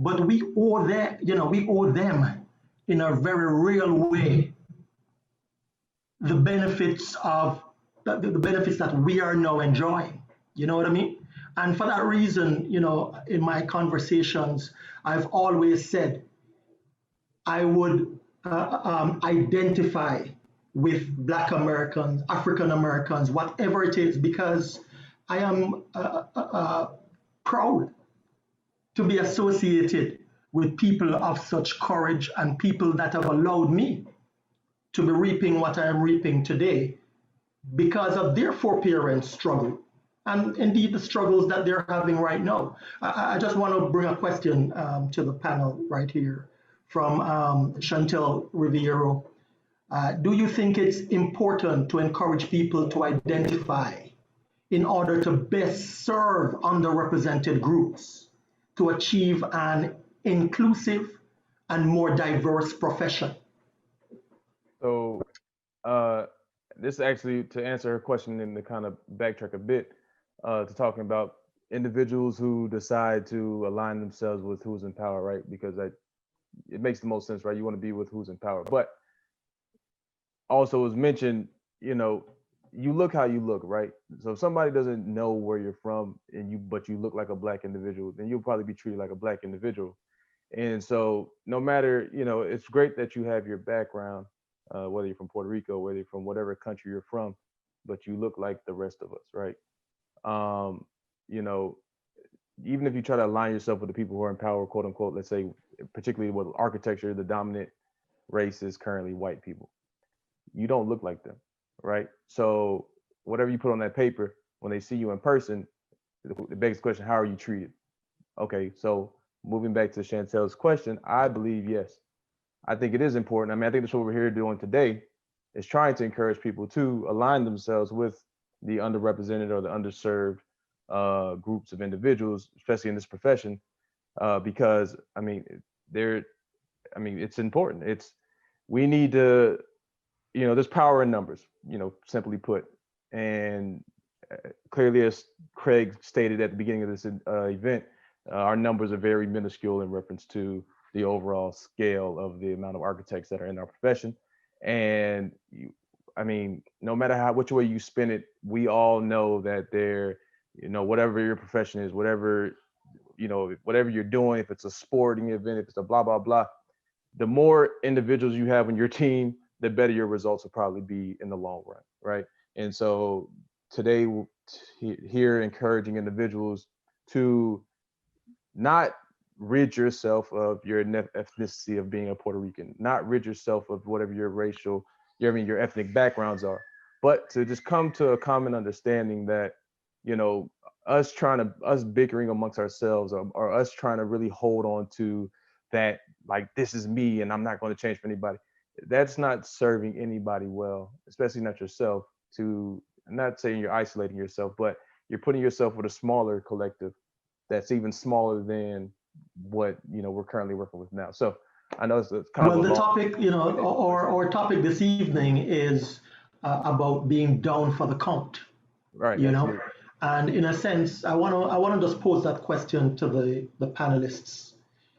But we owe them in a very real way the benefits that we are now enjoying. You know what I mean? And for that reason, in my conversations, I've always said I would identify with Black Americans, African Americans, whatever it is, because I am proud to be associated with people of such courage and people that have allowed me to be reaping what I am reaping today because of their foreparents' struggle and indeed the struggles that they're having right now. I just want to bring a question to the panel right here from Chantel Riviero. Do you think it's important to encourage people to identify in order to best serve underrepresented groups to achieve an inclusive and more diverse profession? So this actually, to answer her question and to kind of backtrack a bit, to talking about individuals who decide to align themselves with who's in power, right? Because it makes the most sense, right? You want to be with who's in power. But also as mentioned, you look how you look, right? So if somebody doesn't know where you're from but you look like a Black individual, then you'll probably be treated like a Black individual. And so no matter, it's great that you have your background, whether you're from Puerto Rico, whether you're from whatever country you're from, but you look like the rest of us, right? Even if you try to align yourself with the people who are in power, quote unquote, let's say, particularly with architecture, the dominant race is currently white people. You don't look like them, right? So whatever you put on that paper, when they see you in person, it begs the question, how are you treated? Okay, so moving back to Chantel's question, I believe yes. I think it is important. I mean, I think that's what we're here doing today, is trying to encourage people to align themselves with the underrepresented or the underserved groups of individuals, especially in this profession, because it's important. We need to, there's power in numbers, simply put. And clearly, as Craig stated at the beginning of this event, our numbers are very minuscule in reference to the overall scale of the amount of architects that are in our profession. And no matter which way you spin it, we all know that whatever your profession is, whatever you're doing, if it's a sporting event, if it's a blah, blah, blah, the more individuals you have on your team, the better your results will probably be in the long run, right? And so today, here encouraging individuals to not rid yourself of your ethnicity of being a Puerto Rican, not rid yourself of whatever your racial, your ethnic backgrounds are, but to just come to a common understanding that, us bickering amongst ourselves or us trying to really hold on to that, like, this is me and I'm not going to change for anybody. That's not serving anybody well, especially not yourself. I'm not saying you're isolating yourself, but you're putting yourself with a smaller collective that's even smaller than what we're currently working with now. So I know it's kind of the topic, our topic this evening is about being down for the count, right? And in a sense, I want to just pose that question to the panelists.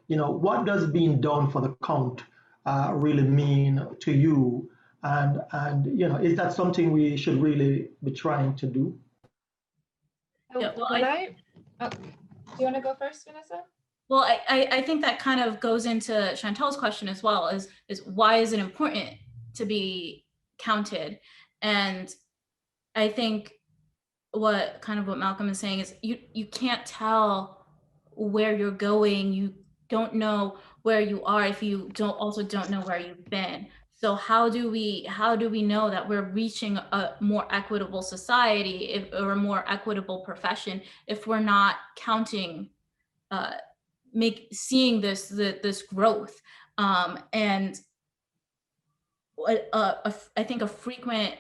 What does being down for the count really mean to you? And is that something we should really be trying to do? Yeah, well, do you want to go first, Vanessa? Well, I think that kind of goes into Chantel's question as well, is why is it important to be counted? And I think what Malcolm is saying is you can't tell where you're going. You don't know where you are if you don't know where you've been. So how do we know that we're reaching a more equitable society or a more equitable profession if we're not counting, seeing this growth? And I think a frequent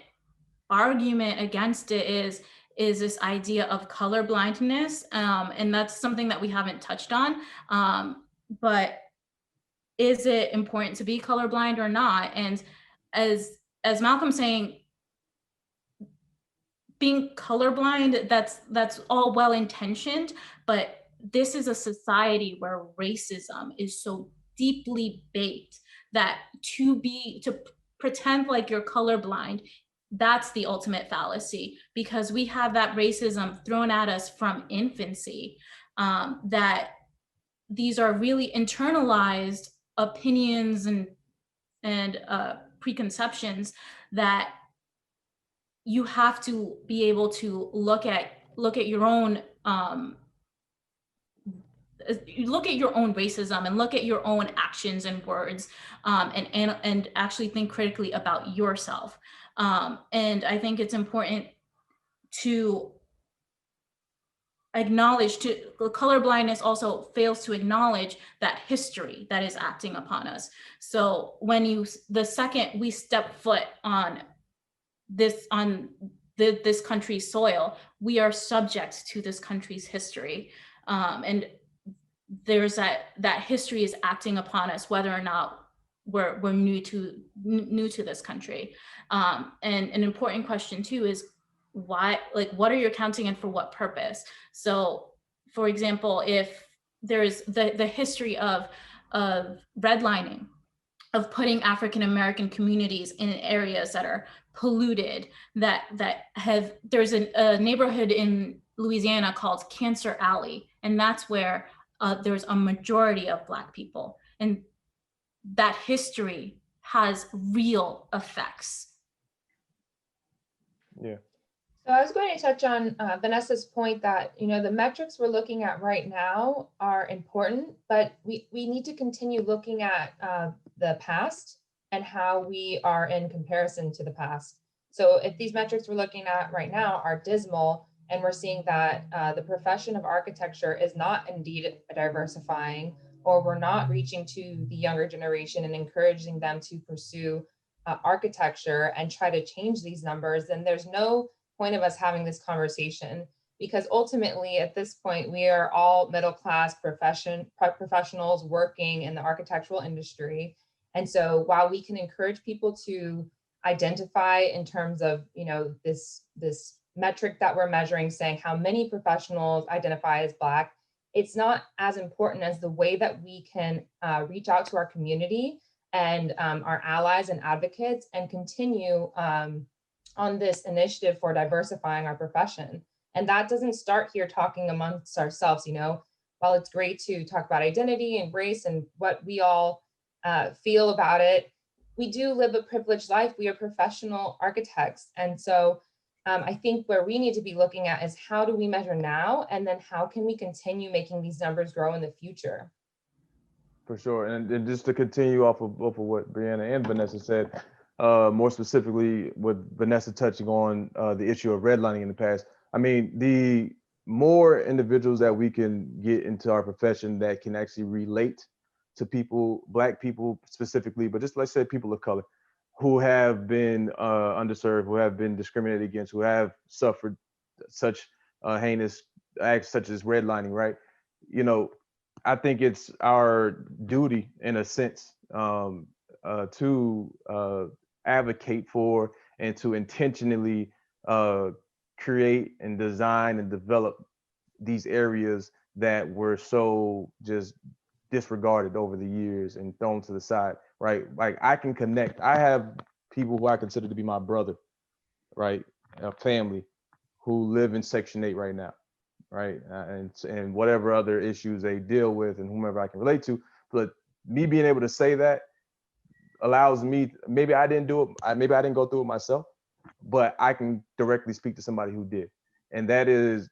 argument against it is this idea of color blindness, and that's something that we haven't touched on. But is it important to be colorblind or not? And as Malcolm's saying, being colorblind, that's all well intentioned, but this is a society where racism is so deeply baked that to pretend like you're colorblind, that's the ultimate fallacy, because we have that racism thrown at us from infancy, that these are really internalized opinions and preconceptions that you have to be able to look at your own you look at your own racism and look at your own actions and words, and actually think critically about yourself. And I think it's important to acknowledge colorblindness also fails to acknowledge that history that is acting upon us. So when the second we step foot on this country's soil, we are subject to this country's history, and there's that history is acting upon us whether or not we're new to this country. And an important question too is why, like, what are you accounting and for what purpose? So for example, if there's the history of redlining, of putting African American communities in areas that are polluted, there's a neighborhood in Louisiana called Cancer Alley, and that's where there's a majority of Black people, and that history has real effects. Yeah. So I was going to touch on Vanessa's point that, the metrics we're looking at right now are important, but we need to continue looking at the past and how we are in comparison to the past. So if these metrics we're looking at right now are dismal, and we're seeing that the profession of architecture is not indeed diversifying, or we're not reaching to the younger generation and encouraging them to pursue architecture and try to change these numbers, then there's no point of us having this conversation, because ultimately at this point we are all middle class professionals working in the architectural industry. And so while we can encourage people to identify in terms of this metric that we're measuring, saying how many professionals identify as Black, it's not as important as the way that we can reach out to our community and our allies and advocates and continue on this initiative for diversifying our profession. And that doesn't start here talking amongst ourselves. While it's great to talk about identity and race and what we all feel about it, we do live a privileged life. We are professional architects. And so I think where we need to be looking at is how do we measure now, and then how can we continue making these numbers grow in the future? For sure. And just to continue off of what Brianna and Vanessa said, more specifically with Vanessa touching on the issue of redlining in the past. I mean, the more individuals that we can get into our profession that can actually relate to people, Black people specifically, but just let's say people of color who have been underserved, who have been discriminated against, who have suffered such heinous acts such as redlining, right? I think it's our duty in a sense to advocate for and to intentionally create and design and develop these areas that were so just disregarded over the years and thrown to the side, right? Like I can connect. I have people who I consider to be my brother, right? A family who live in Section 8 right now, right? And whatever other issues they deal with and whomever I can relate to. But me being able to say that allows me, maybe I didn't do it, maybe I didn't go through it myself, but I can directly speak to somebody who did. And that is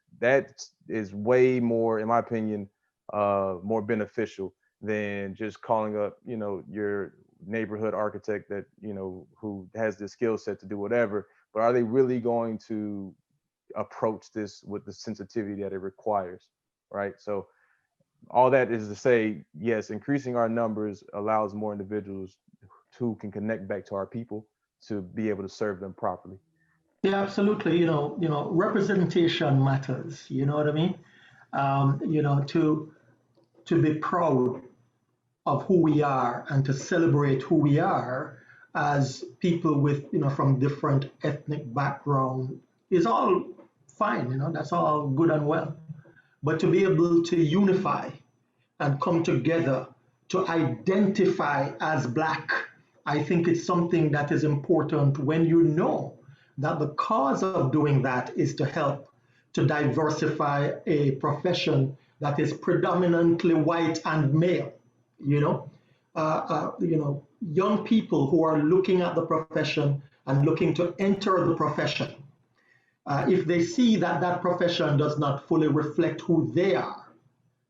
way more, in my opinion, more beneficial than just calling up, your neighborhood architect that, who has the skill set to do whatever, but are they really going to approach this with the sensitivity that it requires, right? So all that is to say, yes, increasing our numbers allows more individuals who can connect back to our people to be able to serve them properly. Yeah, absolutely. Representation matters. You know what I mean? To be proud of who we are and to celebrate who we are as people with, from different ethnic background is all fine. That's all good and well. But to be able to unify and come together to identify as Black, I think it's something that is important when you know that the cause of doing that is to help to diversify a profession that is predominantly white and male. Young people who are looking at the profession and looking to enter the profession, if they see that that profession does not fully reflect who they are,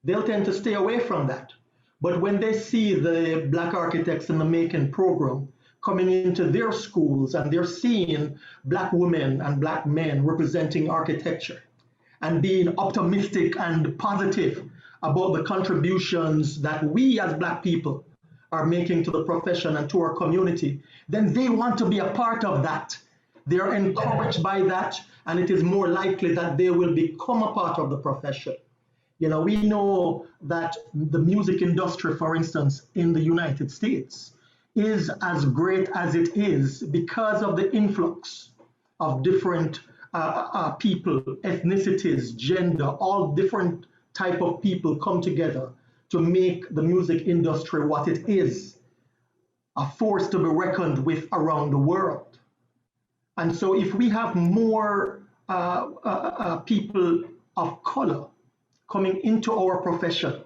they'll tend to stay away from that. But when they see the Black Architects in the Making program coming into their schools and they're seeing Black women and Black men representing architecture and being optimistic and positive about the contributions that we as Black people are making to the profession and to our community, then they want to be a part of that. They're encouraged by that, and it is more likely that they will become a part of the profession. You know, we know that the music industry, for instance, in the United States is as great as it is because of the influx of different people, ethnicities, gender, all different type of people come together to make the music industry what it is, a force to be reckoned with around the world. And so if we have more people of color coming into our profession,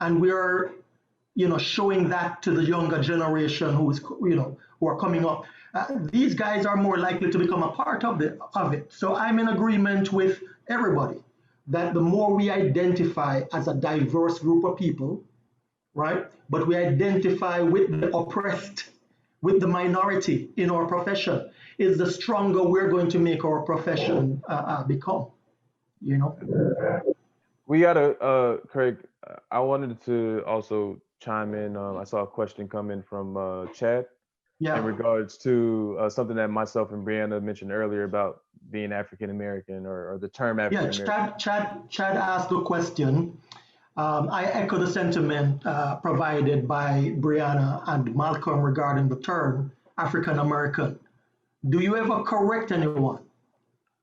and we're, you know, showing that to the younger generation who's, you know, who are coming up, these guys are more likely to become a part of it. So I'm in agreement with everybody that the more we identify as a diverse group of people, right, but we identify with the oppressed, with the minority in our profession, is the stronger we're going to make our profession become, you know? We gotta, Craig, I wanted to also chime in. I saw a question come in from Chad in regards to something that myself and Brianna mentioned earlier about being African American or the term African American. Yeah, Chad asked the question. I echo the sentiment provided by Brianna and Malcolm regarding the term African American. Do you ever correct anyone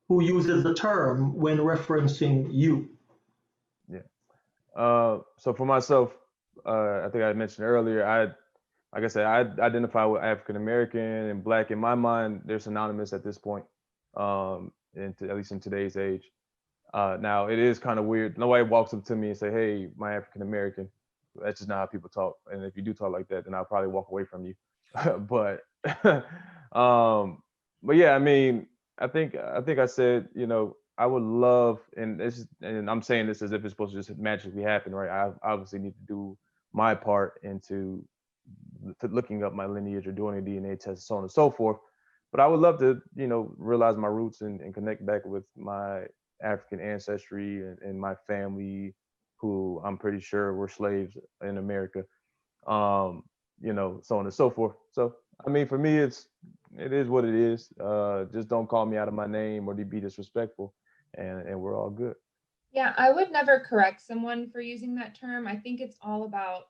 who uses the term when referencing you? Yeah. So for myself, I think I mentioned earlier, like I said, I identify with African American and Black. In my mind, they're synonymous at this point, at least in today's age. Now, it is kind of weird. Nobody walks up to me and say, "Hey, my African American." That's just not how people talk. And if you do talk like that, then I'll probably walk away from you. but yeah, I mean, I think I said, you know, I would love, and I'm saying this as if it's supposed to just magically happen, right? I obviously need to do my part into looking up my lineage or doing a DNA test, so on and so forth. But I would love to, you know, realize my roots and connect back with my African ancestry and my family, who I'm pretty sure were slaves in America, you know, so on and so forth. So, I mean, for me, it is what it is. Just don't call me out of my name or be disrespectful, and we're all good. Yeah, I would never correct someone for using that term. I think it's all about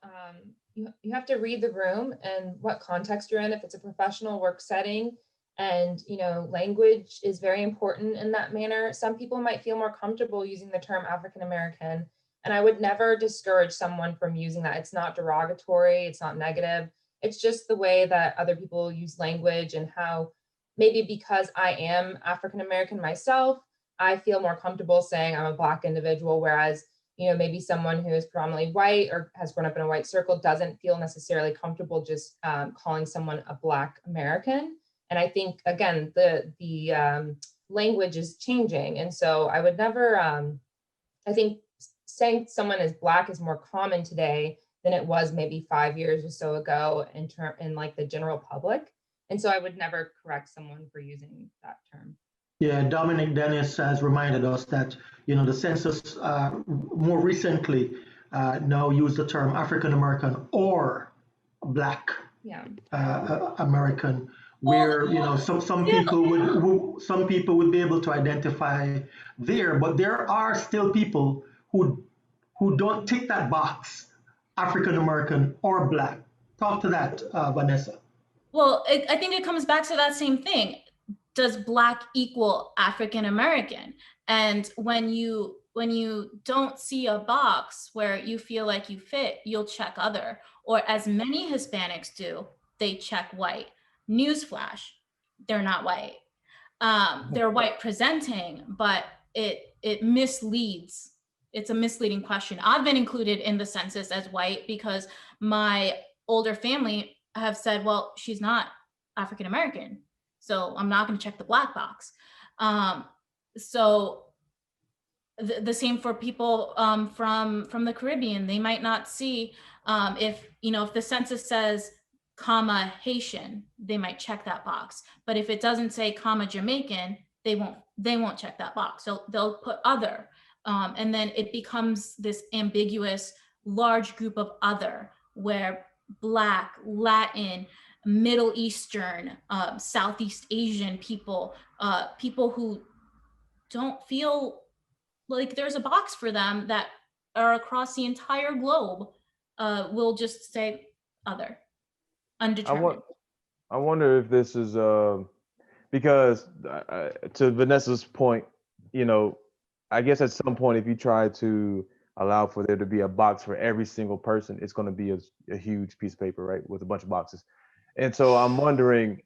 you have to read the room and what context you're in. If it's a professional work setting, and you know, language is very important in that manner. Some people might feel more comfortable using the term African American, and I would never discourage someone from using that. It's not derogatory, it's not negative. It's just the way that other people use language, and how maybe because I am African American myself, I feel more comfortable saying I'm a Black individual, whereas, you know, maybe someone who is predominantly white or has grown up in a white circle doesn't feel necessarily comfortable just calling someone a Black American. And I think, again, the language is changing. And so I would never, I think saying someone is Black is more common today than it was maybe 5 years or so ago in like the general public. And so I would never correct someone for using that term. Yeah, Dominic Dennis has reminded us that, you know, the census more recently now used the term African American or Black American, where, you know, some people would be able to identify there, but there are still people who don't tick that box, African American or Black. Talk to that, Vanessa. Well, I think it comes back to that same thing. Does Black equal African American? And when you don't see a box where you feel like you fit, you'll check other, or as many Hispanics do, they check white. Newsflash, they're not white. They're white presenting, but it misleads. It's a misleading question. I've been included in the census as white because my older family have said, well, she's not African American, so I'm not going to check the Black box. So the same for people from the Caribbean. They might not see if the census says comma Haitian, they might check that box. But if it doesn't say comma Jamaican, they won't check that box. So they'll put other, and then it becomes this ambiguous large group of other, where Black, Latin, Middle Eastern, Southeast Asian people, people who don't feel like there's a box for them that are across the entire globe, will just say other, undetermined. I wonder if this is because to Vanessa's point, I guess at some point, if you try to allow for there to be a box for every single person, it's going to be a huge piece of paper, right, with a bunch of boxes. And so I'm wondering,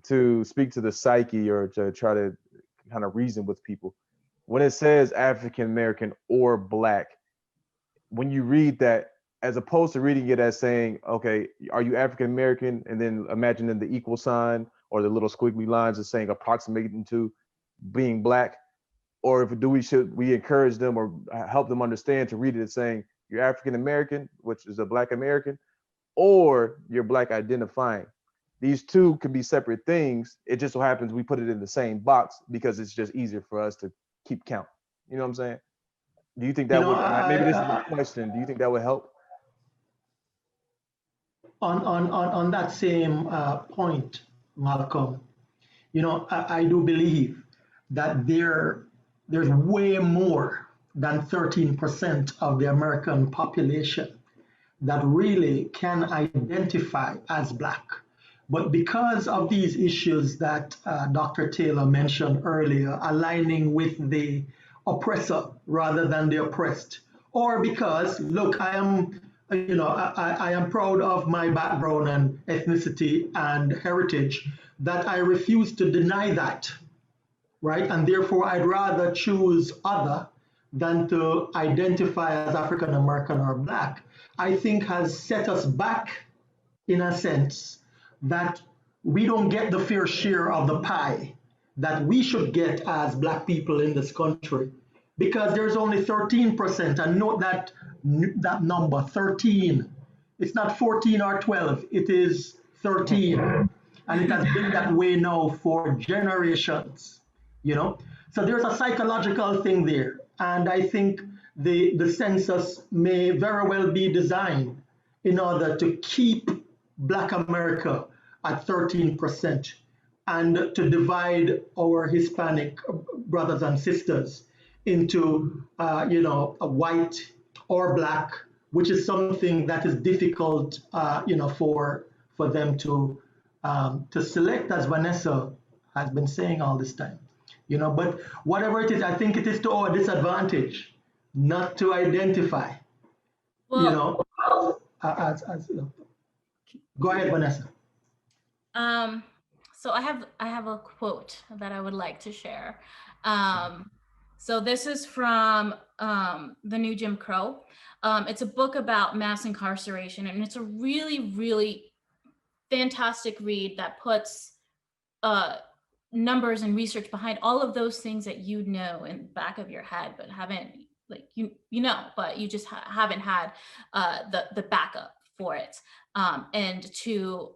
to speak to the psyche or to try to kind of reason with people, when it says African American or Black, when you read that, as opposed to reading it as saying, okay, are you African American? And then imagining the equal sign or the little squiggly lines as saying approximating to being Black, or should we encourage them or help them understand to read it as saying you're African American, which is a Black American, or you're Black identifying. These two can be separate things. It just so happens we put it in the same box because it's just easier for us to keep count. You know what I'm saying? Do you think that would, maybe this is a question, do you think that would help? On that same point, Malcolm, I do believe that there's way more than 13% of the American population that really can identify as Black. But because of these issues that Dr. Taylor mentioned earlier, aligning with the oppressor rather than the oppressed, or because, look, I am proud of my background and ethnicity and heritage, that I refuse to deny that, right? And therefore, I'd rather choose other than to identify as African American or Black, I think has set us back in a sense that we don't get the fair share of the pie that we should get as Black people in this country, because there's only 13%. And note that number, 13. It's not 14 or 12, it is 13. And it has been that way now for generations, So there's a psychological thing there. And I think the census may very well be designed in order to keep Black America at 13% and to divide our Hispanic brothers and sisters into, a white or Black, which is something that is difficult, for them to select, as Vanessa has been saying all this time. But whatever it is, I think it is to our disadvantage not to identify. Well, Go ahead, Vanessa. So I have a quote that I would like to share. So this is from The New Jim Crow. It's a book about mass incarceration, and it's a really, really fantastic read that puts numbers and research behind all of those things that you know in the back of your head, but haven't, like, but you just haven't had the backup for it. And to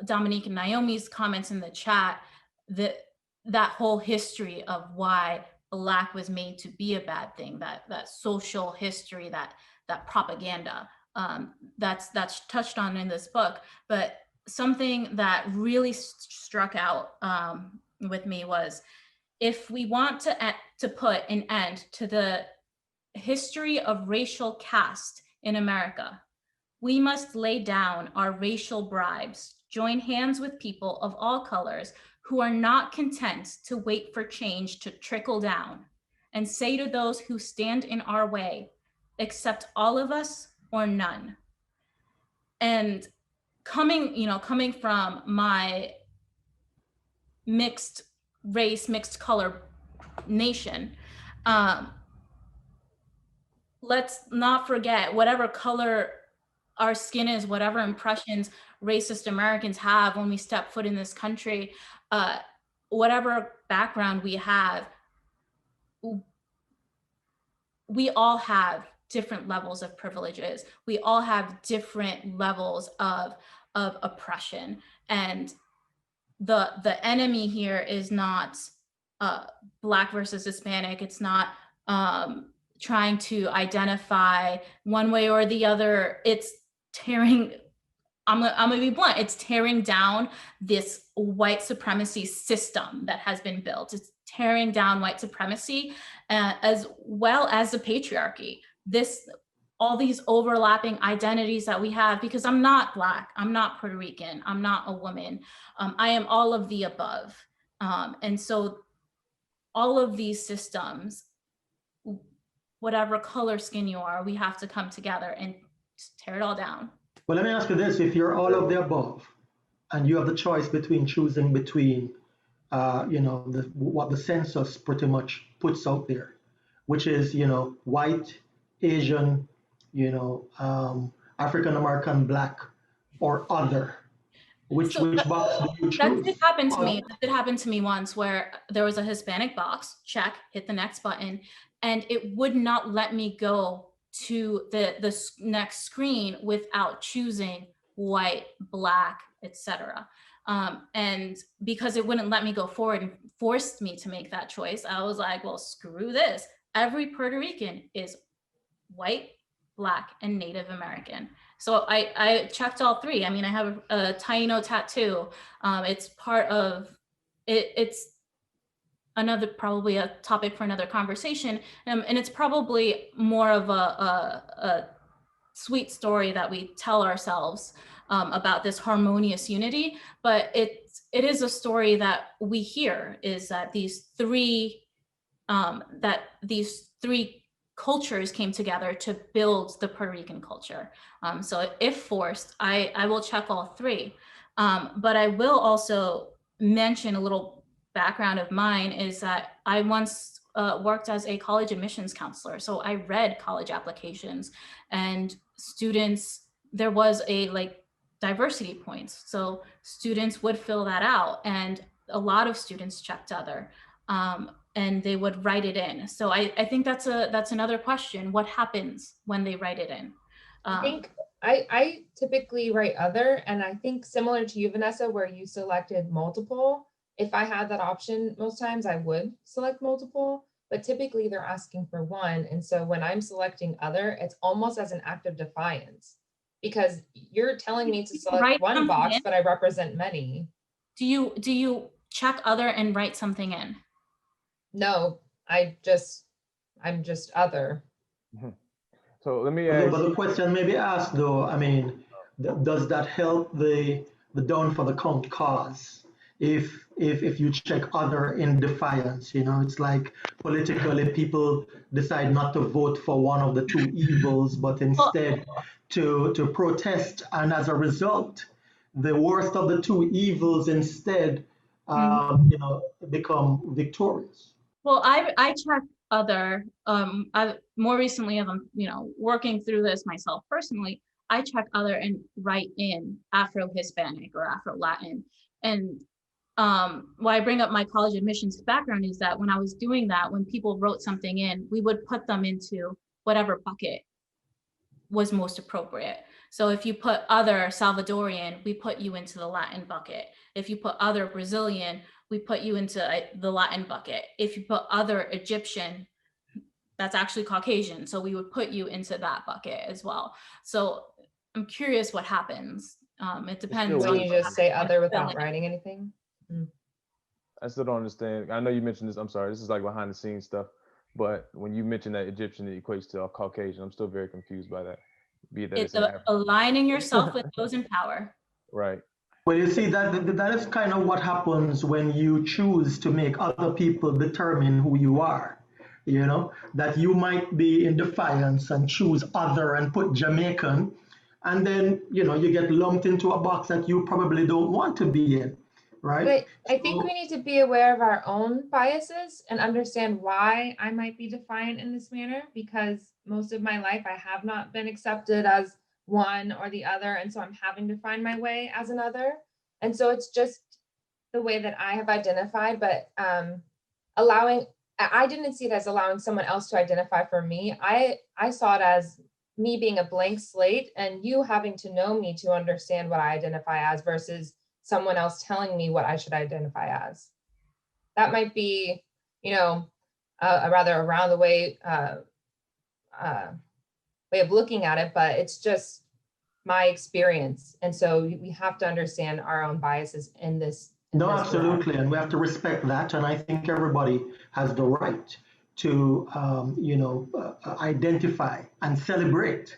Dominique and Naomi's comments in the chat, that whole history of why Black was made to be a bad thing, that social history, that propaganda, that's touched on in this book. But something that really struck out with me was, if we want to put an end to the history of racial caste in America, we must lay down our racial bribes, join hands with people of all colors who are not content to wait for change to trickle down, and say to those who stand in our way, accept all of us or none. And coming from my mixed race, mixed color nation, let's not forget, whatever color our skin is, whatever impressions racist Americans have when we step foot in this country, whatever background we have, we all have different levels of privileges. We all have different levels of oppression. And the enemy here is not Black versus Hispanic. It's not trying to identify one way or the other. It's tearing, I'm gonna be blunt, it's tearing down this white supremacy system that has been built. It's tearing down white supremacy as well as the patriarchy. All these overlapping identities that we have, because I'm not Black, I'm not Puerto Rican, I'm not a woman, I am all of the above. And so all of these systems, whatever color skin you are, we have to come together and tear it all down. Well, let me ask you this: if you're all of the above, and you have the choice between choosing between, what the census pretty much puts out there, which is, white, Asian, African American, Black, or other, which box do you choose? That did happen to me. That did happen to me once, where there was a Hispanic box, check, hit the next button, and it would not let me go to the next screen without choosing white, Black, etc. And because it wouldn't let me go forward and forced me to make that choice, I was like, well, screw this. Every Puerto Rican is white, Black, and Native American. So I checked all three. I mean, I have a Taino tattoo. It's part of it. It's probably a topic for another conversation. And it's probably more of a sweet story that we tell ourselves about this harmonious unity. But it is a story that we hear, is that these three cultures came together to build the Puerto Rican culture. So if forced, I will check all three. But I will also mention a little background of mine is that I once worked as a college admissions counselor. So I read college applications, and students, there was a diversity points. So students would fill that out, and a lot of students checked other. And they would write it in. So I think that's another question. What happens when they write it in? I think I typically write other, and I think similar to you, Vanessa, where you selected multiple. If I had that option, most times I would select multiple, but typically they're asking for one. And so when I'm selecting other, it's almost as an act of defiance, because you're telling me to select one box, but I represent many. Do you check other and write something in? No, I'm just other. So let me ask. But the question may be asked though, I mean, does that help the down for the count cause? If you check other in defiance, it's like politically people decide not to vote for one of the two evils, but instead to protest, and as a result, the worst of the two evils instead, become victorious. Well, I check other. More recently, as I'm working through this myself personally, I check other and write in Afro-Hispanic or Afro-Latin. And why I bring up my college admissions background is that when I was doing that, when people wrote something in, we would put them into whatever bucket was most appropriate. So if you put other Salvadorian, we put you into the Latin bucket. If you put other Brazilian, we put you into the Latin bucket. If you put other Egyptian, that's actually Caucasian. So we would put you into that bucket as well. So I'm curious what happens. It depends. When you just say other without writing anything? I still don't understand. I know you mentioned this. I'm sorry. This is like behind the scenes stuff. But when you mention that Egyptian, it equates to a Caucasian. I'm still very confused by that. It's aligning yourself with those in power. Right. Well, you see, that is kind of what happens when you choose to make other people determine who you are. That you might be in defiance and choose other and put Jamaican, and then you get lumped into a box that you probably don't want to be in. Right. But I think we need to be aware of our own biases and understand why I might be defiant in this manner, because most of my life I have not been accepted as one or the other. And so I'm having to find my way as another. And so it's just the way that I have identified, but allowing I didn't see it as allowing someone else to identify for me. I saw it as me being a blank slate and you having to know me to understand what I identify as versus someone else telling me what I should identify as. That might be, a rather around the way way of looking at it, but it's just my experience. And so we have to understand our own biases in this. No, absolutely. And we have to respect that. And I think everybody has the right to, identify and celebrate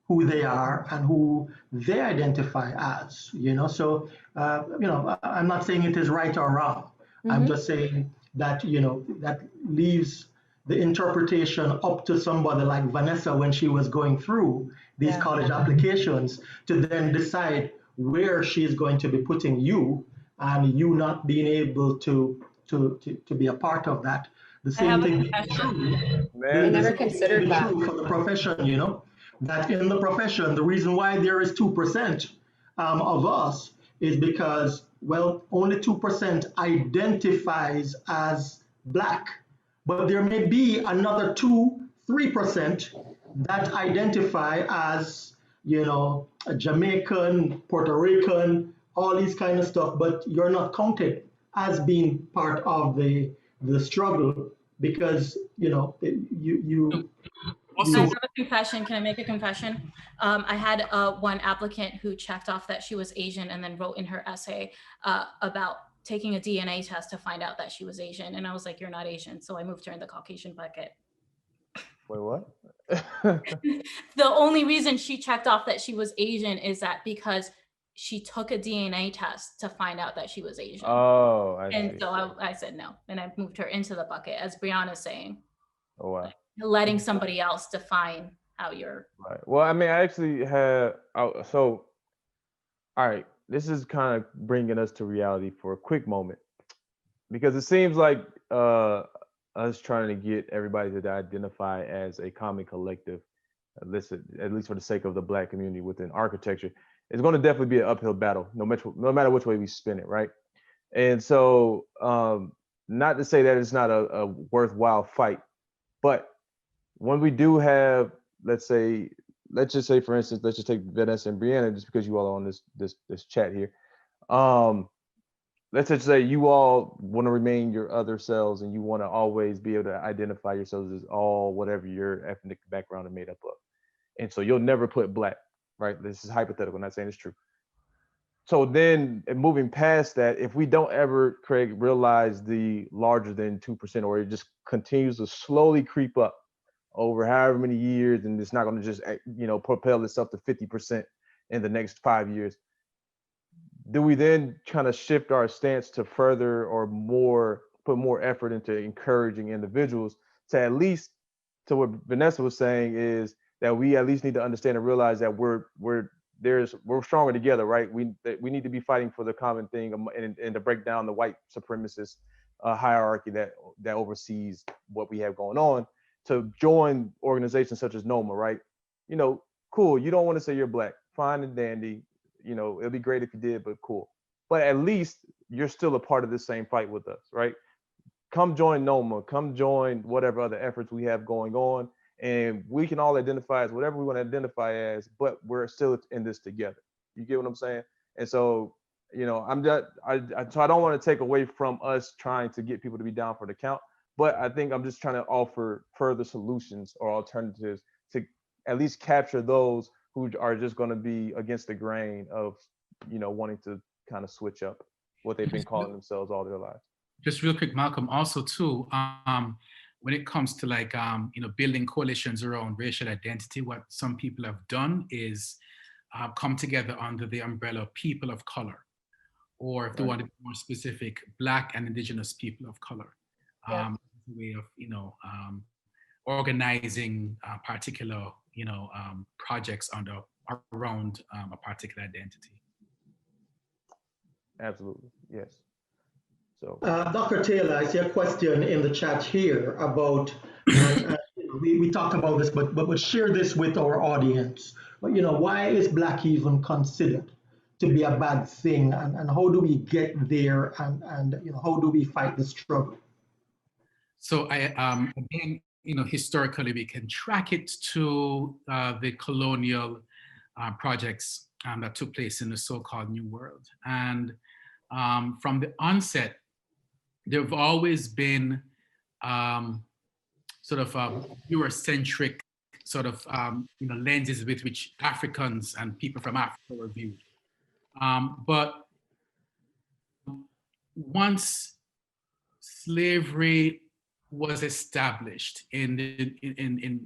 who they are and who they identify as, So, I'm not saying it is right or wrong. I'm just saying that, that leaves the interpretation up to somebody like Vanessa when she was going through these college applications to then decide where she's going to be putting you, and you not being able to be a part of that. The same thing is true. I never considered that. True for the profession, that in the profession, the reason why there is 2% of us is because, well, only 2% identifies as Black, but there may be another 3% that identify as, a Jamaican, Puerto Rican, all these kind of stuff, but you're not counted as being part of the struggle because, you I have a confession. Can I make a confession? I had one applicant who checked off that she was Asian and then wrote in her essay about taking a DNA test to find out that she was Asian. And I was like, you're not Asian. So I moved her in the Caucasian bucket. Wait, what? The only reason she checked off that she was Asian is that because she took a DNA test to find out that she was Asian. Oh, and so I said no. And I moved her into the bucket, as Brianna's saying. Oh, wow. Letting somebody else define how you're. Right. Well, I mean, I actually had, all right, this is kind of bringing us to reality for a quick moment, because it seems like us trying to get everybody to identify as a common collective, at least for the sake of the Black community within architecture, is going to definitely be an uphill battle, no matter which way we spin it, right? And so, not to say that it's not a worthwhile fight, but when we do have, let's just say, for instance, let's just take Vanessa and Brianna, just because you all are on this chat here. Let's just say you all want to remain your other selves and you want to always be able to identify yourselves as all whatever your ethnic background is made up of. And so you'll never put Black, right? This is hypothetical, not saying it's true. So then moving past that, if we don't ever, Craig, realize the larger than 2%, or it just continues to slowly creep up over however many years, and it's not going to just, propel itself to 50% in the next 5 years, do we then kind of shift our stance to further or put more effort into encouraging individuals to, at least to what Vanessa was saying, is that we at least need to understand and realize that we're stronger together, right? We need to be fighting for the common thing, and to break down the white supremacist hierarchy that oversees what we have going on, to join organizations such as NOMA, right? Cool, you don't want to say you're Black, fine and dandy, it'd be great if you did, but cool. But at least you're still a part of this same fight with us, right? Come join NOMA, come join whatever other efforts we have going on, and we can all identify as whatever we want to identify as, but we're still in this together. You get what I'm saying? And so, I don't want to take away from us trying to get people to be down for the count, but I think I'm just trying to offer further solutions or alternatives to at least capture those who are just going to be against the grain of, wanting to kind of switch up what they've been calling themselves all their lives. Just real quick, Malcolm, also too, when it comes to building coalitions around racial identity, what some people have done is come together under the umbrella people of color, or if they want to be more specific, Black and Indigenous people of color. A way of, organizing particular, projects around a particular identity. Absolutely, yes. So, Dr. Taylor, I see a question in the chat here about, we talked about this, but share this with our audience. Why is Black even considered to be a bad thing, and how do we get there, and how do we fight the struggle? So again, historically, we can track it to the colonial projects that took place in the so-called New World. And from the onset, there have always been sort of Eurocentric sort of lenses with which Africans and people from Africa were viewed. But once slavery was established in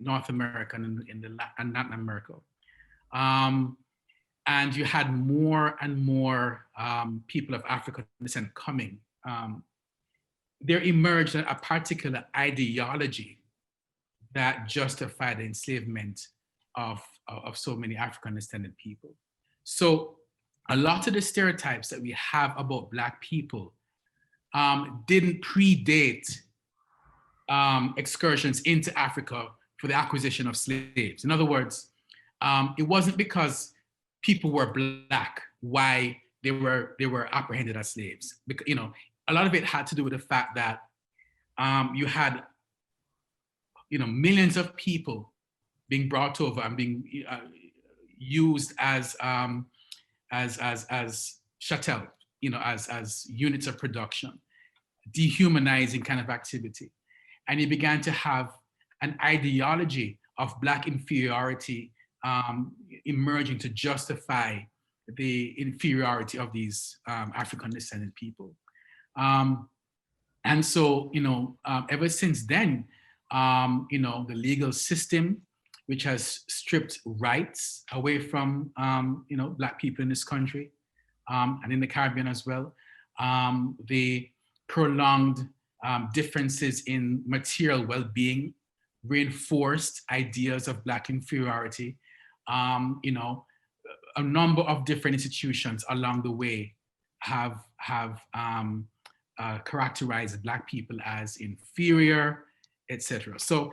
North America and in Latin America, and you had more and more people of African descent coming, there emerged a particular ideology that justified the enslavement of so many African descended people. So a lot of the stereotypes that we have about Black people didn't predate excursions into Africa for the acquisition of slaves. In other words, it wasn't because people were Black why they were apprehended as slaves. Because, a lot of it had to do with the fact that you had millions of people being brought over and being used as chattel, as units of production, dehumanizing kind of activity. And you began to have an ideology of Black inferiority emerging to justify the inferiority of these African descended people. And so, ever since then, the legal system, which has stripped rights away from, Black people in this country and in the Caribbean as well, the prolonged differences in material well-being reinforced ideas of Black inferiority. A number of different institutions along the way have characterized Black people as inferior, etc. So,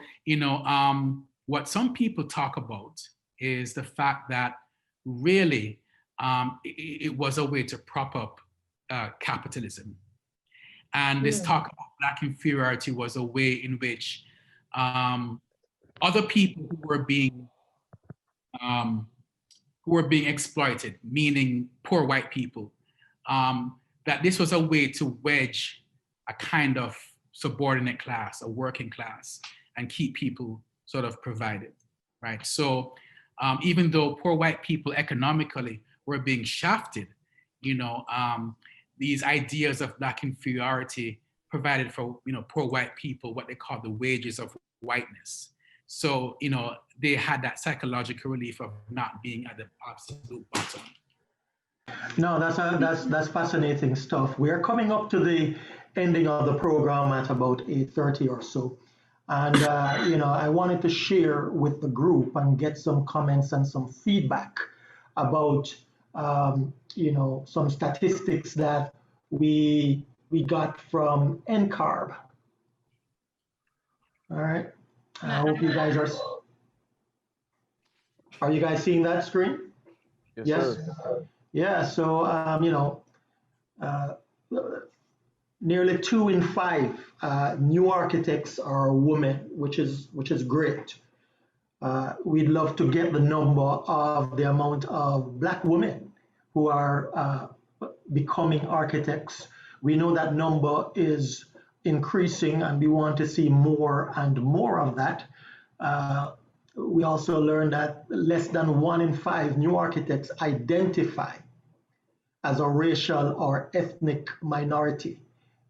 what some people talk about is the fact that really it was a way to prop up capitalism. And this talk about Black inferiority was a way in which other people who were being exploited, meaning poor white people, that this was a way to wedge a kind of subordinate class, a working class, and keep people sort of provided, right? So even though poor white people economically were being shafted, these ideas of Black inferiority provided for, poor white people what they call the wages of whiteness. So, they had that psychological relief of not being at the absolute bottom. No, that's fascinating stuff. We are coming up to the ending of the program at about 8:30 or so. And, I wanted to share with the group and get some comments and some feedback about, some statistics that we got from NCARB. All right. I hope you guys are you guys seeing that screen? Yes, sir. Yeah, so, nearly 2 in 5 new architects are women, which is great. We'd love to get the number of the amount of Black women who are becoming architects. We know that number is increasing and we want to see more and more of that. We also learned that less than 1 in 5 new architects identify as a racial or ethnic minority,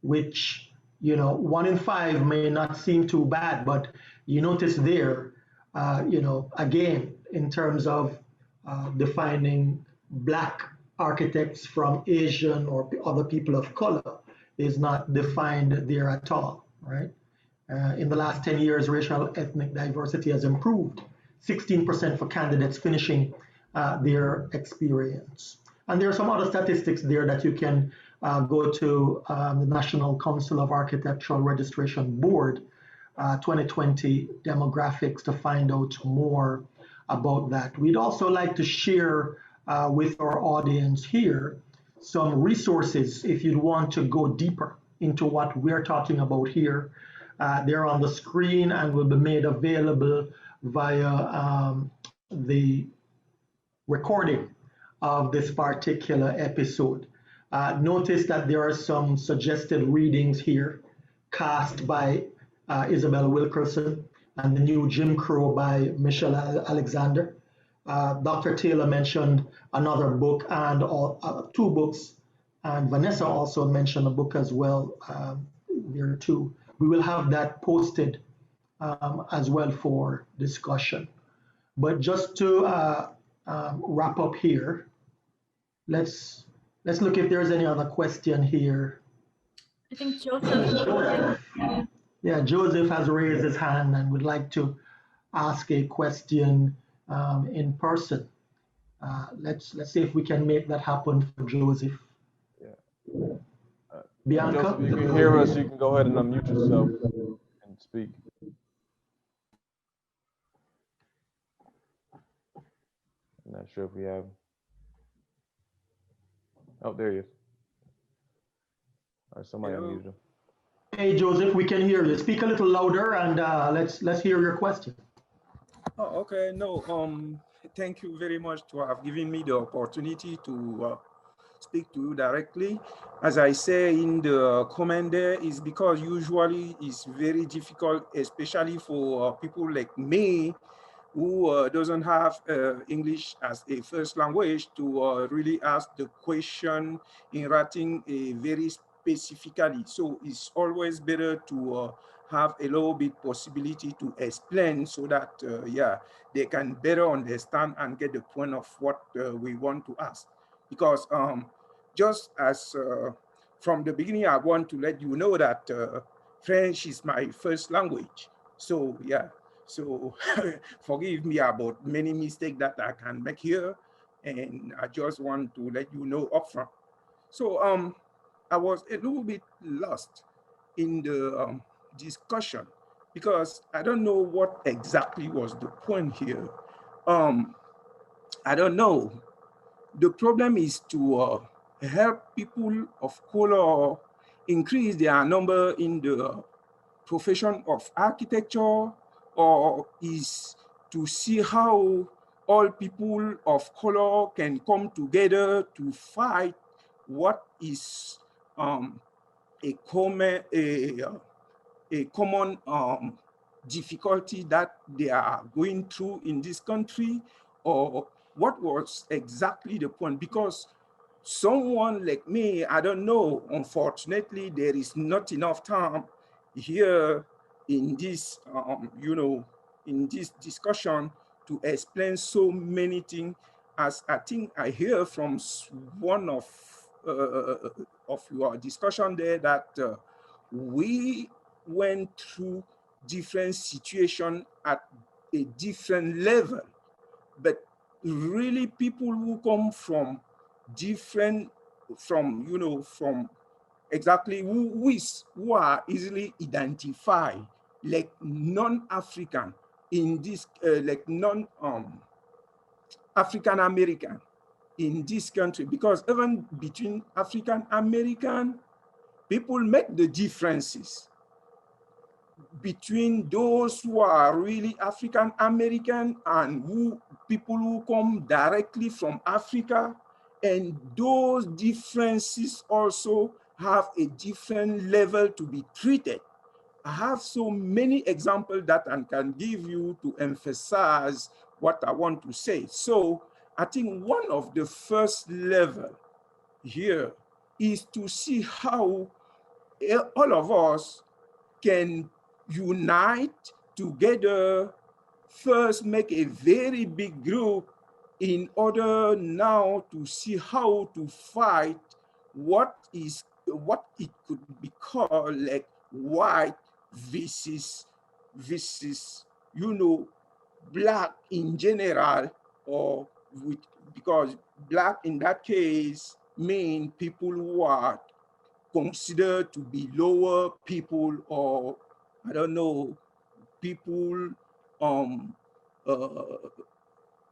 which, 1 in 5 may not seem too bad, but you notice there, again, in terms of defining Black architects from Asian or other people of color is not defined there at all, right? In the last 10 years, racial ethnic diversity has improved, 16% for candidates finishing their experience. And there are some other statistics there that you can go to the National Council of Architectural Registration Board 2020 demographics to find out more about that. We'd also like to share with our audience here some resources if you'd want to go deeper into what we're talking about here. They're on the screen and will be made available via the recording of this particular episode. Notice that there are some suggested readings here cast by Isabel Wilkerson and the new Jim Crow by Michelle Alexander. Dr. Taylor mentioned another book and two books, and Vanessa also mentioned a book as well there too. We will have that posted as well for discussion. But just to wrap up here, let's look if there's any other question here. I think Joseph. Yeah, Joseph has raised his hand and would like to ask a question in person. Let's see if we can make that happen for Joseph. Yeah. Bianca? Joseph, if you can hear us, you can go ahead and unmute yourself and speak. I'm not sure if we have him. Oh, there he is. All right, somebody unmuted him. Hey, Joseph, we can hear you. Speak a little louder and let's hear your question. Oh, okay. No, thank you very much to have given me the opportunity to speak to you directly. As I say in the comment there, is because usually it's very difficult, especially for people like me, who doesn't have English as a first language, to really ask the question in writing very specifically. So it's always better to have a little bit possibility to explain so that, yeah, they can better understand and get the point of what we want to ask. Because just as from the beginning, I want to let you know that French is my first language. So yeah, so forgive me about many mistakes that I can make here. And I just want to let you know upfront. So I was a little bit lost in the discussion because I don't know what exactly was the point here. I don't know. The problem is to help people of color increase their number in the profession of architecture, or is to see how all people of color can come together to fight what is a common difficulty that they are going through in this country, or what was exactly the point? Because someone like me, I don't know, unfortunately, there is not enough time here in this, in this discussion to explain so many things, as I think I hear from one of your discussion there that we went through different situations at a different level, but really people who come from different, from exactly who are easily identified like non-African in this, like African American in this country, because even between African American, people make the differences between those who are really African American and people who come directly from Africa, and those differences also have a different level to be treated. I have so many examples that I can give you to emphasize what I want to say. So I think one of the first level here is to see how all of us can unite together, first make a very big group in order now to see how to fight what it could be called like white versus black in general, or because black in that case mean people who are considered to be lower people, or I don't know, people,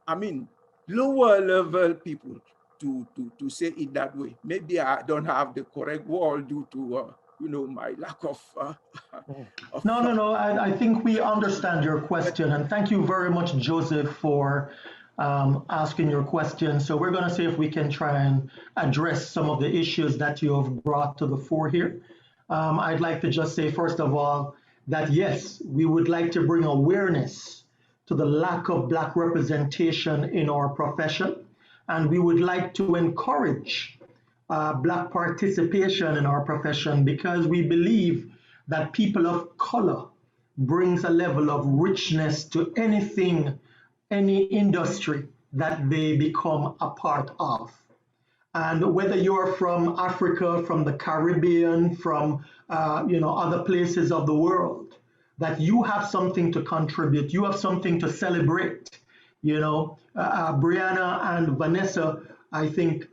I mean, lower level people, to say it that way. Maybe I don't have the correct word due to my lack of. No. I think we understand your question, and thank you very much, Joseph, for asking your question. So we're going to see if we can try and address some of the issues that you have brought to the fore here. I'd like to just say, first of all, that yes, we would like to bring awareness to the lack of Black representation in our profession, and we would like to encourage Black participation in our profession, because we believe that people of color brings a level of richness to anything, any industry that they become a part of. And whether you're from Africa, from the Caribbean, from other places of the world, that you have something to contribute, you have something to celebrate. Brianna and Vanessa, I think,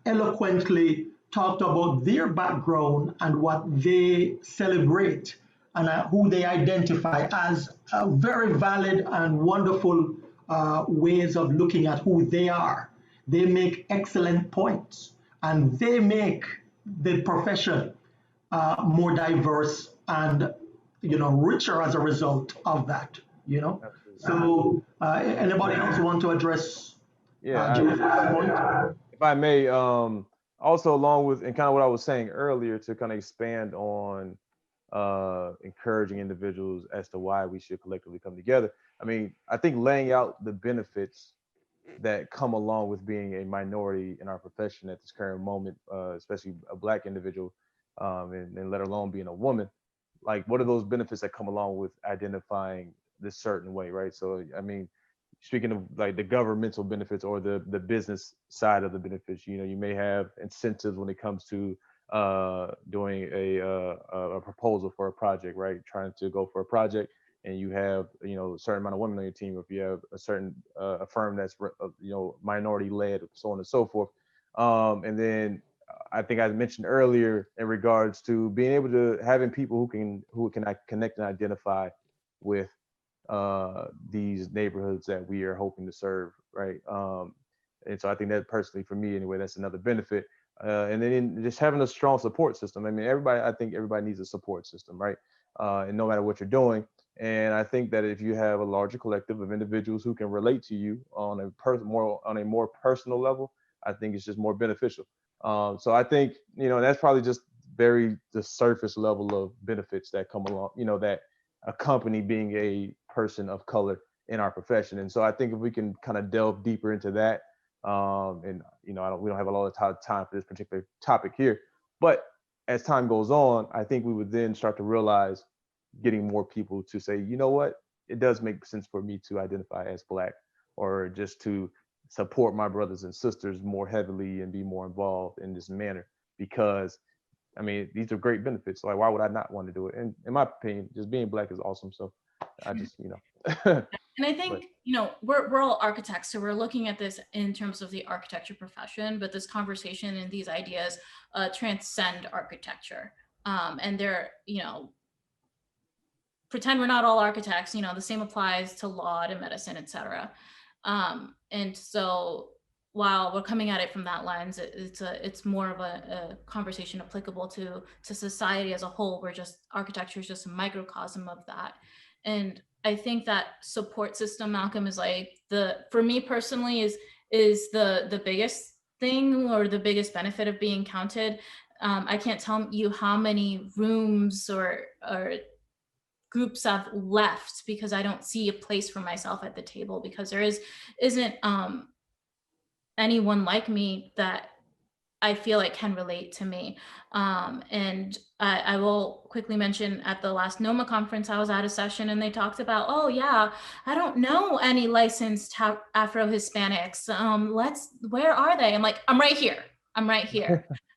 eloquently talked about their background and what they celebrate and who they identify as very valid and wonderful ways of looking at who they are. They make excellent points, and they make the profession more diverse and richer as a result of that. So anybody else want to address Joseph's point? If I may, also along with, and kind of what I was saying earlier, to kind of expand on encouraging individuals as to why we should collectively come together. I mean, I think laying out the benefits that come along with being a minority in our profession at this current moment, especially a Black individual, and let alone being a woman, like what are those benefits that come along with identifying this certain way, right? So, I mean, speaking of like the governmental benefits or the business side of the benefits, you may have incentives when it comes to doing a proposal for a project, right? Trying to go for a project, and you have a certain amount of women on your team. If you have a certain a firm that's minority led, so on and so forth, and then I think I mentioned earlier in regards to being able to having people who can connect and identify with these neighborhoods that we are hoping to serve, right? And so I think that personally, for me anyway, that's another benefit. And then just having a strong support system. I mean, I think everybody needs a support system, right? And no matter what you're doing. And I think that if you have a larger collective of individuals who can relate to you on a more personal level, I think it's just more beneficial. So I think, that's probably just the surface level of benefits that come along, that accompany being a person of color in our profession. And so I think if we can kind of delve deeper into that, and we don't have a lot of time for this particular topic here, but as time goes on, I think we would then start to realize getting more people to say, you know what, it does make sense for me to identify as Black, or just to support my brothers and sisters more heavily and be more involved in this manner, because I mean, these are great benefits. Like, why would I not want to do it? And in my opinion, just being Black is awesome. So I just, And I think, we're all architects, so we're looking at this in terms of the architecture profession, but this conversation and these ideas transcend architecture. And they're, pretend we're not all architects, the same applies to law, to medicine, et cetera. And so while we're coming at it from that lens, it's more of a conversation applicable to society as a whole, where just architecture is just a microcosm of that. And I think that support system, Malcolm, is like for me personally is the biggest thing, or the biggest benefit of being counted. I can't tell you how many rooms or groups I've left because I don't see a place for myself at the table, because there isn't anyone like me that I feel like can relate to me. And I will quickly mention, at the last NOMA conference, I was at a session and they talked about, oh yeah, I don't know any licensed Afro-Hispanics. Where are they? I'm like, I'm right here.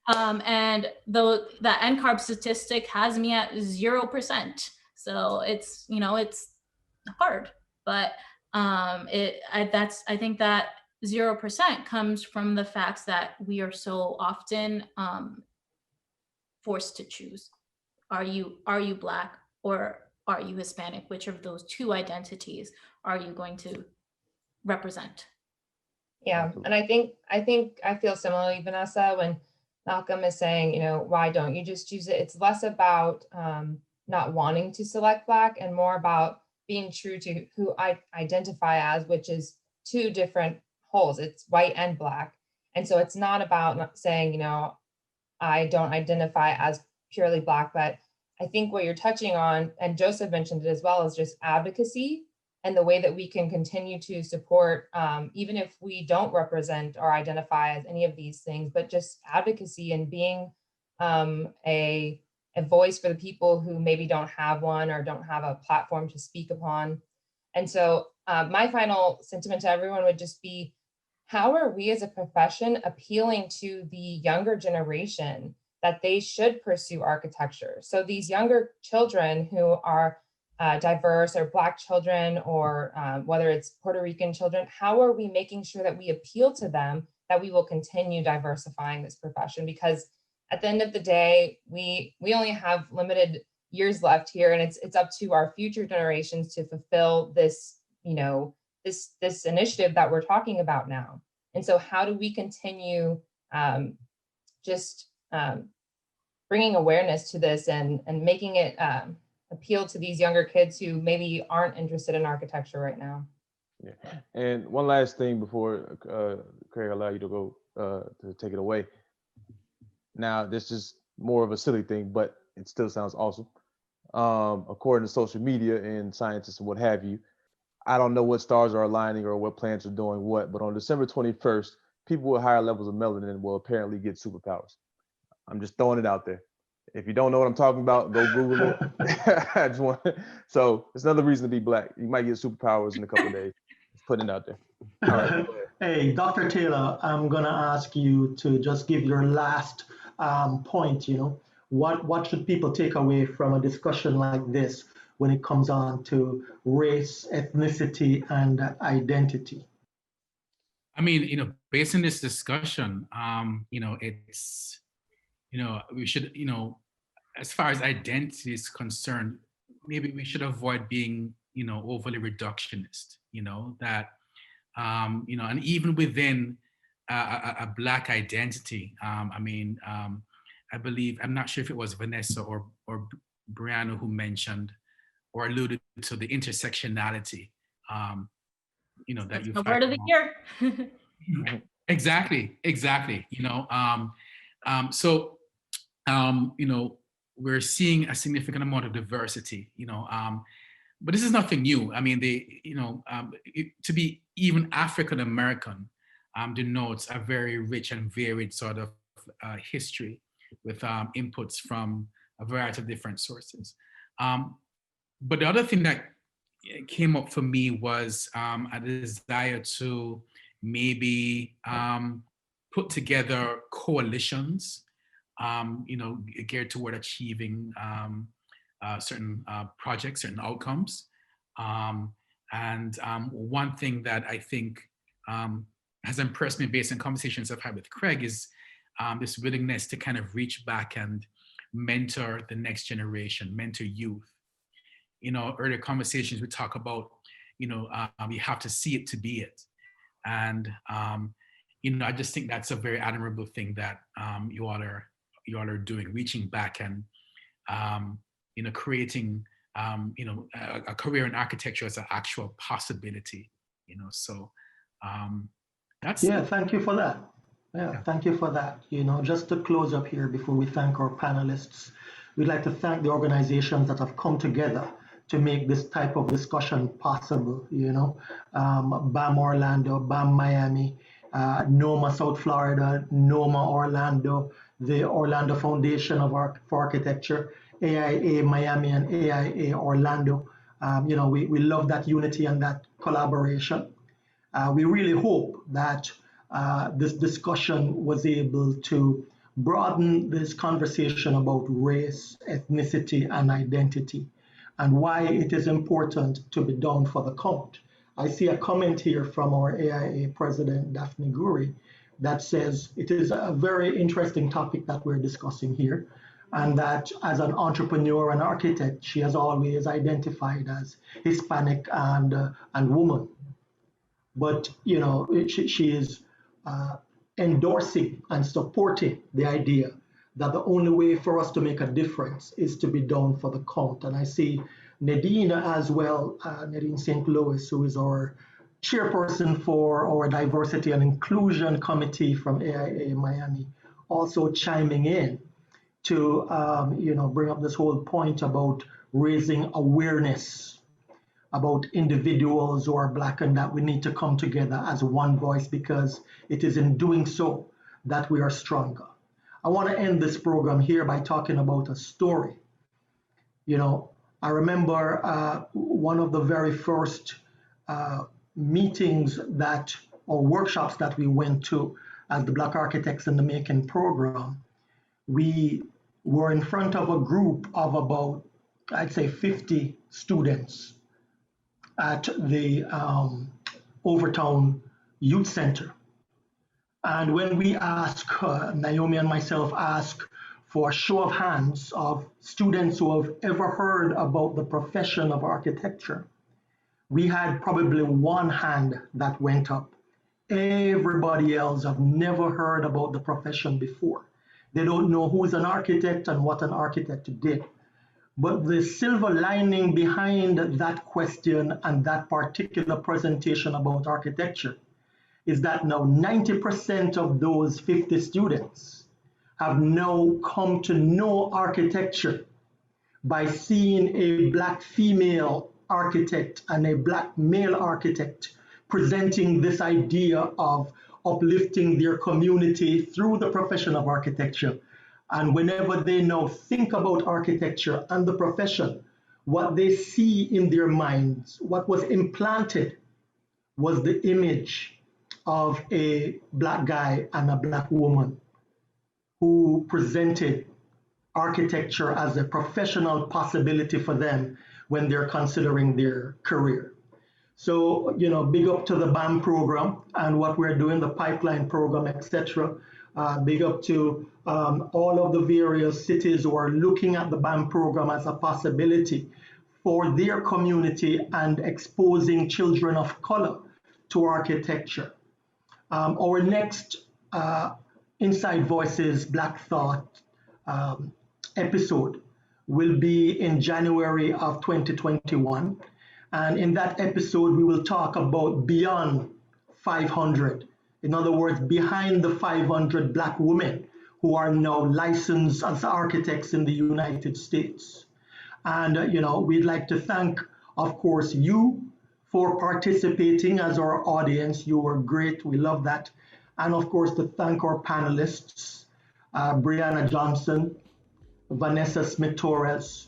And though that NCARB statistic has me at 0%. So it's, it's hard, but I think that 0% comes from the fact that we are so often forced to choose. Are you Black or are you Hispanic? Which of those two identities are you going to represent? Yeah, and I think I feel similarly, Vanessa, Malcolm is saying, why don't you just choose it? It's less about not wanting to select Black and more about being true to who I identify as, which is two different wholes. It's white and Black. And so it's not about saying, I don't identify as purely Black, but I think what you're touching on, and Joseph mentioned it as well, is just advocacy and the way that we can continue to support, even if we don't represent or identify as any of these things, but just advocacy and being a voice for the people who maybe don't have one or don't have a platform to speak upon. And so my final sentiment to everyone would just be, how are we as a profession appealing to the younger generation that they should pursue architecture? So these younger children who are diverse or Black children, or whether it's Puerto Rican children, how are we making sure that we appeal to them, that we will continue diversifying this profession? Because at the end of the day, we only have limited years left here, and it's up to our future generations to fulfill this, this initiative that we're talking about now. And so how do we continue bringing awareness to this and making it appeal to these younger kids who maybe aren't interested in architecture right now? Yeah. And one last thing before Craig allow you to go to take it away. Now, this is more of a silly thing, but it still sounds awesome. According to social media and scientists and what have you, I don't know what stars are aligning or what planets are doing what, but on December 21st, people with higher levels of melanin will apparently get superpowers. I'm just throwing it out there. If you don't know what I'm talking about, go Google it. So it's another reason to be Black. You might get superpowers in a couple of days. Just putting it out there. All right. Hey, Dr. Taylor, I'm gonna ask you to just give your last point. What should people take away from a discussion like this when it comes on to race, ethnicity, and identity? I mean, based on this discussion, it's, we should, as far as identity is concerned, maybe we should avoid being, overly reductionist, that, and even within a Black identity, I believe, I'm not sure if it was Vanessa or Brianna who mentioned or alluded to the intersectionality, that you. The word of the year. Exactly. So, we're seeing a significant amount of diversity, but this is nothing new. I mean, to be even African American denotes a very rich and varied sort of history with inputs from a variety of different sources. But the other thing that came up for me was a desire to maybe put together coalitions, geared toward achieving certain projects, certain outcomes. And one thing that I think has impressed me based on conversations I've had with Craig is this willingness to kind of reach back and mentor the next generation, mentor youth. Earlier conversations we talk about, you have to see it to be it. And, I just think that's a very admirable thing that you all are doing, reaching back and, creating, a career in architecture as an actual possibility, so that's. Yeah, thank you for that. Yeah, thank you for that. Just to close up here before we thank our panelists, we'd like to thank the organizations that have come together to make this type of discussion possible, BAM Orlando, BAM Miami, NOMA South Florida, NOMA Orlando, the Orlando Foundation for Architecture, AIA Miami and AIA Orlando. We love that unity and that collaboration. We really hope that this discussion was able to broaden this conversation about race, ethnicity, and identity, and why it is important to be down for the count. I see a comment here from our AIA president, Daphne Guri, that says it is a very interesting topic that we're discussing here, and that as an entrepreneur and architect, she has always identified as Hispanic and woman. But she is endorsing and supporting the idea that the only way for us to make a difference is to be down for the count. And I see Nadine as well, Nadine St. Louis, who is our chairperson for our Diversity and Inclusion Committee from AIA Miami, also chiming in to bring up this whole point about raising awareness about individuals who are Black, and that we need to come together as one voice, because it is in doing so that we are stronger. I want to end this program here by talking about a story. I remember one of the very first meetings or workshops that we went to as the Black Architects in the Making program. We were in front of a group of about, I'd say, 50 students at the Overtown Youth Center. And when we asked, Naomi and myself asked for a show of hands of students who have ever heard about the profession of architecture, we had probably one hand that went up. Everybody else have never heard about the profession before. They don't know who's an architect and what an architect did. But the silver lining behind that question and that particular presentation about architecture is that now 90% of those 50 students have now come to know architecture by seeing a Black female architect and a Black male architect presenting this idea of uplifting their community through the profession of architecture. And whenever they now think about architecture and the profession, what they see in their minds, what was implanted, was the image of a Black guy and a Black woman who presented architecture as a professional possibility for them when they're considering their career. So, big up to the BAM program and what we're doing, the pipeline program, etc. Big up to all of the various cities who are looking at the BAM program as a possibility for their community and exposing children of color to architecture. Our next Inside Voices Black Thought episode will be in January of 2021. And in that episode, we will talk about beyond 500. In other words, behind the 500 Black women who are now licensed as architects in the United States. And, we'd like to thank, of course, you for participating as our audience. You were great. We love that. And, of course, to thank our panelists, Brianna Johnson, Vanessa Smith-Torres,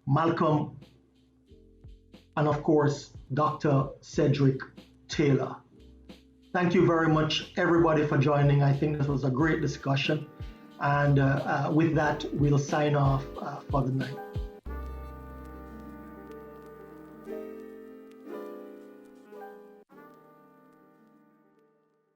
Malcolm, and of course, Dr. Cedric Taylor. Thank you very much, everybody, for joining. I think this was a great discussion. And with that, we'll sign off for the night.